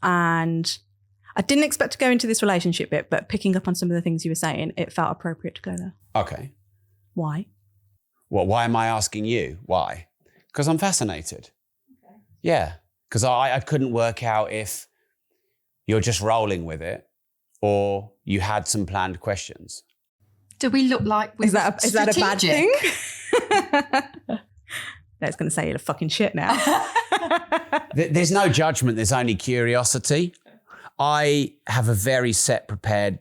and I didn't expect to go into this relationship bit, but picking up on some of the things you were saying, it felt appropriate to go there. Okay. Why? Well, why am I asking you? Why? Because I'm fascinated. Okay. Yeah. Because I couldn't work out if you're just rolling with it or you had some planned questions. Do we look like we're Is that a bad thing? strategic? No, it's going to say you're a fucking shit now. There's no judgment. There's only curiosity. I have a very set, prepared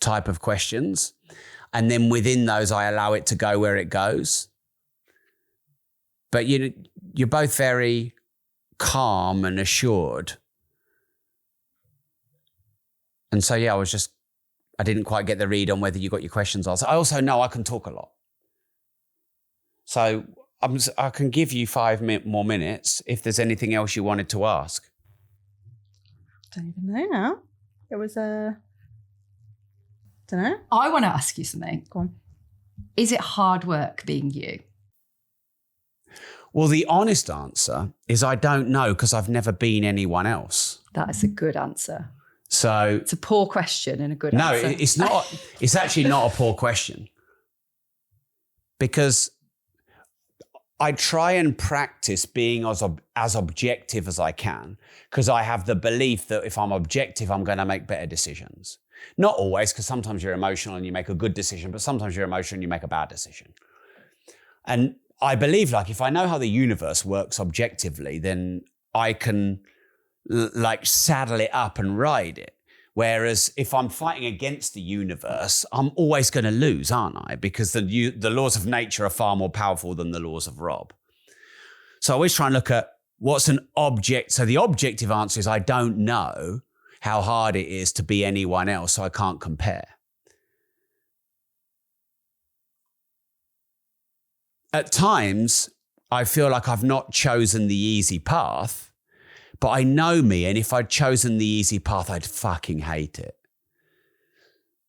type of questions. And then within those, I allow it to go where it goes. But you're both very calm and assured. And so, yeah, I didn't quite get the read on whether you got your questions answered. I also know I can talk a lot. So I can give you 5 more minutes if there's anything else you wanted to ask. Don't even know now. It was don't know. I want to ask you something. Go on. Is it hard work being you? Well, the honest answer is I don't know because I've never been anyone else. That is a good answer. So It's a poor question and a good answer. no, it's not. It's actually not a poor question because I try and practice being as objective as I can because I have the belief that if I'm objective, I'm going to make better decisions. Not always, because sometimes you're emotional and you make a good decision, but sometimes you're emotional and you make a bad decision. And I believe, like, if I know how the universe works objectively, then I can saddle it up and ride it. Whereas if I'm fighting against the universe, I'm always going to lose, aren't I? Because the laws of nature are far more powerful than the laws of Rob. So I always try and look at what's an object. So the objective answer is I don't know how hard it is to be anyone else, so I can't compare. At times, I feel like I've not chosen the easy path, but I know me, and if I'd chosen the easy path, I'd fucking hate it.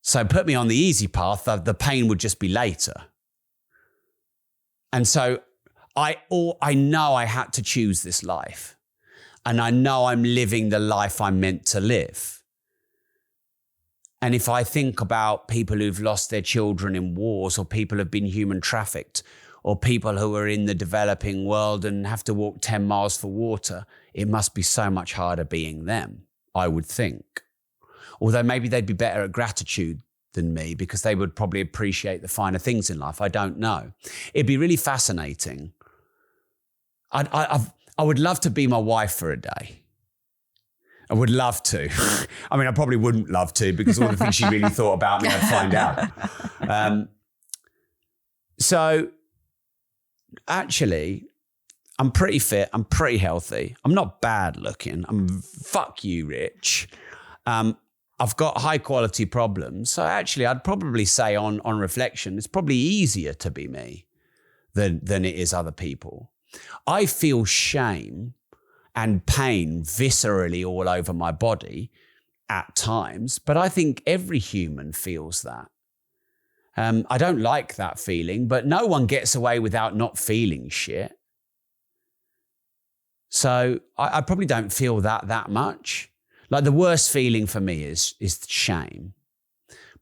So put me on the easy path, the pain would just be later. And so I know I had to choose this life. And I know I'm living the life I'm meant to live. And if I think about people who've lost their children in wars, or people who've been human trafficked, or people who are in the developing world and have to walk 10 miles for water, it must be so much harder being them, I would think. Although maybe they'd be better at gratitude than me because they would probably appreciate the finer things in life. I don't know. It'd be really fascinating. I would love to be my wife for a day. I would love to. I mean, I probably wouldn't love to because all the things she really thought about me, I'd find out. So actually, I'm pretty fit. I'm pretty healthy. I'm not bad looking. Fuck you, Rich. I've got high quality problems. So actually, I'd probably say on reflection, it's probably easier to be me than it is other people. I feel shame and pain viscerally all over my body at times, but I think every human feels that. I don't like that feeling, but no one gets away without not feeling shit. So I probably don't feel that much. Like the worst feeling for me is shame,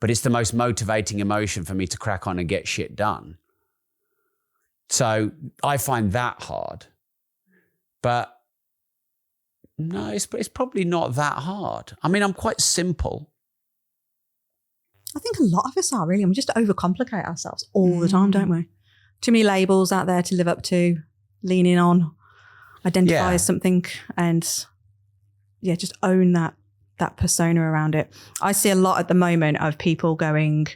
but it's the most motivating emotion for me to crack on and get shit done. So I find that hard, but no, it's probably not that hard. I mean, I'm quite simple. I think a lot of us are really. We just overcomplicate ourselves all the time, don't we? Too many labels out there to live up to, leaning on, identify as something, and just own that persona around it. I see a lot at the moment of people going,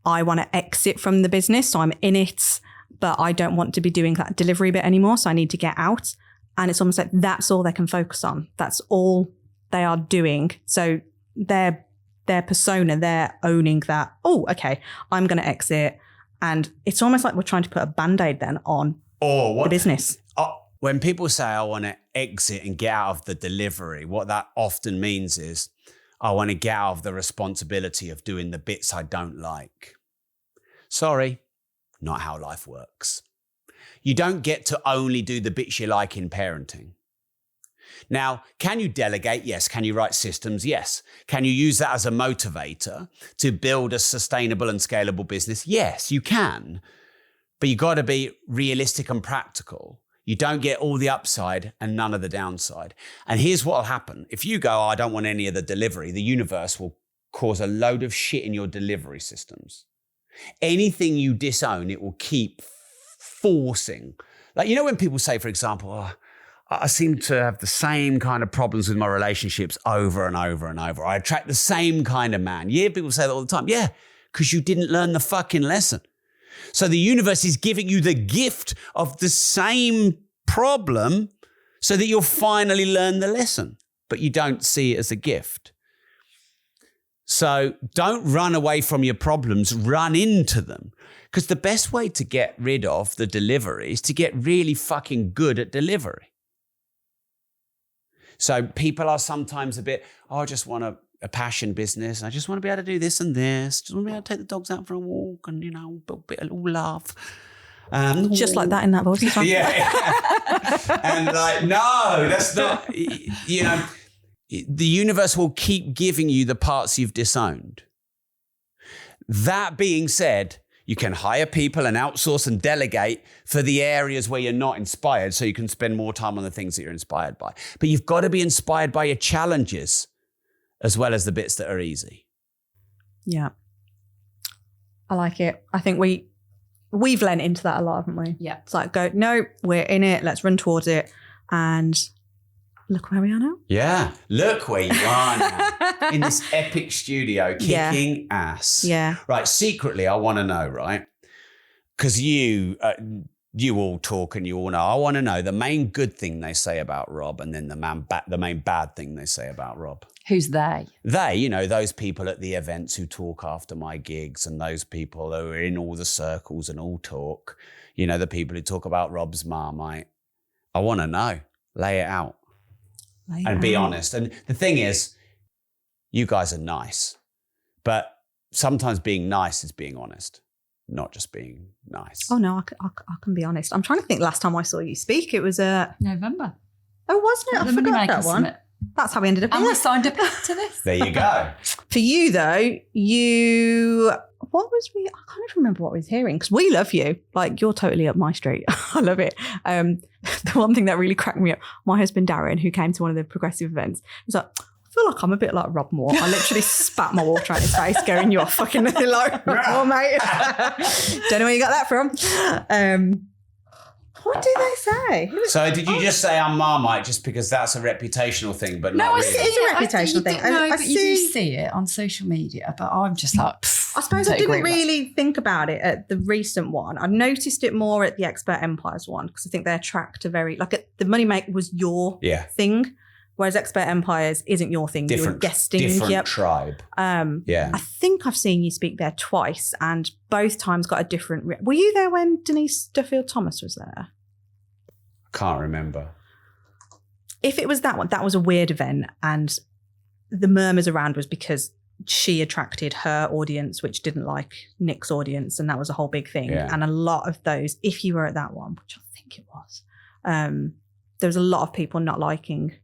I want to exit from the business, so I'm in it, but I don't want to be doing that delivery bit anymore, so I need to get out. And it's almost like that's all they can focus on. That's all they are doing. So their persona, they're owning that, oh, okay, I'm going to exit. And it's almost like we're trying to put a Band-Aid then on the business. When people say I want to exit and get out of the delivery, what that often means is I want to get out of the responsibility of doing the bits I don't like. Sorry, not how life works. You don't get to only do the bits you like in parenting. Now, can you delegate? Yes. Can you write systems? Yes. Can you use that as a motivator to build a sustainable and scalable business? Yes, you can. But you got to be realistic and practical. You don't get all the upside and none of the downside. And here's what will happen. If you go, oh, I don't want any of the delivery, the universe will cause a load of shit in your delivery systems. Anything you disown, it will keep forcing. Like, you know, when people say, for example, oh, I seem to have the same kind of problems with my relationships over and over and over. I attract the same kind of man. Yeah, people say that all the time. Yeah, because you didn't learn the fucking lesson. So the universe is giving you the gift of the same problem so that you'll finally learn the lesson, but you don't see it as a gift. So don't run away from your problems, run into them. Because the best way to get rid of the delivery is to get really fucking good at delivery. So people are sometimes a bit, oh, I just want a passion business. I just want to be able to do this and this. Just want to be able to take the dogs out for a walk and, you know, a bit of a little laugh. Just like that in that voice. Yeah. And like, no, that's not, you know, the universe will keep giving you the parts you've disowned. That being said, you can hire people and outsource and delegate for the areas where you're not inspired so you can spend more time on the things that you're inspired by. But you've got to be inspired by your challenges as well as the bits that are easy. Yeah. I like it. I think we've lent into that a lot, haven't we? Yeah. It's like, no, we're in it. Let's run towards it. And look where we are now. Yeah. Look where you are now. In this epic studio, kicking ass. Yeah. Right. Secretly, I want to know, right? Because you all talk and you all know. I want to know the main good thing they say about Rob and then the main bad thing they say about Rob. Who's they? They, you know, those people at the events who talk after my gigs and those people who are in all the circles and all talk, you know, the people who talk about Rob's Marmite. I want to know. Lay it out. And be honest. And the thing is, you guys are nice, but sometimes being nice is being honest, not just being nice. Oh, no, I can be honest. I'm trying to think last time I saw you speak, it was November. Oh, wasn't it? I forgot that one. Summit. That's how we ended up and here. we signed up to this. There you go. For you, though, what was I can't even remember what we was hearing because we love you. Like, you're totally up my street. I love it. The one thing that really cracked me up, my husband Darren, who came to one of the progressive events, was like, I feel like I'm a bit like Rob Moore. I literally spat my water out his face going, you're fucking like Rob Moore, mate. Don't know where you got that from. What do they say? So did you just say I'm Marmite just because that's a reputational thing, but not really? It is a reputational thing. You do see it on social media, but I'm just like, I suppose I didn't really think about it at the recent one. I noticed it more at the Expert Empires one because I think their track to very, like the Money Make was your thing, whereas Expert Empires isn't your thing. You were guesting. Different tribe. I think I've seen you speak there twice and both times got a different... Were you there when Denise Duffield-Thomas was there? Can't remember. If it was that one, that was a weird event and the murmurs around was because she attracted her audience, which didn't like Nick's audience, and that was a whole big thing. Yeah. And a lot of those, if you were at that one, which I think it was, there was a lot of people not liking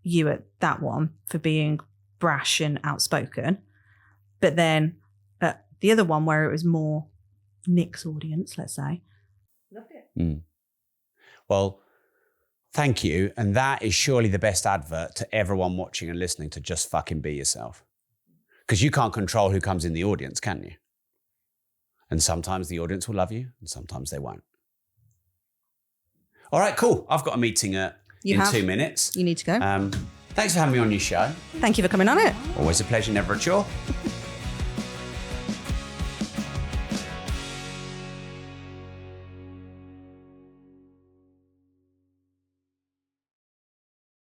you at that one for being brash and outspoken. But then at the other one where it was more Nick's audience, let's say, loved it. Well, thank you. And that is surely the best advert to everyone watching and listening to just fucking be yourself. Because you can't control who comes in the audience, can you? And sometimes the audience will love you and sometimes they won't. All right, cool. I've got a meeting in 2 minutes. You need to go. Thanks for having me on your show. Thank you for coming on it. Always a pleasure, never a chore.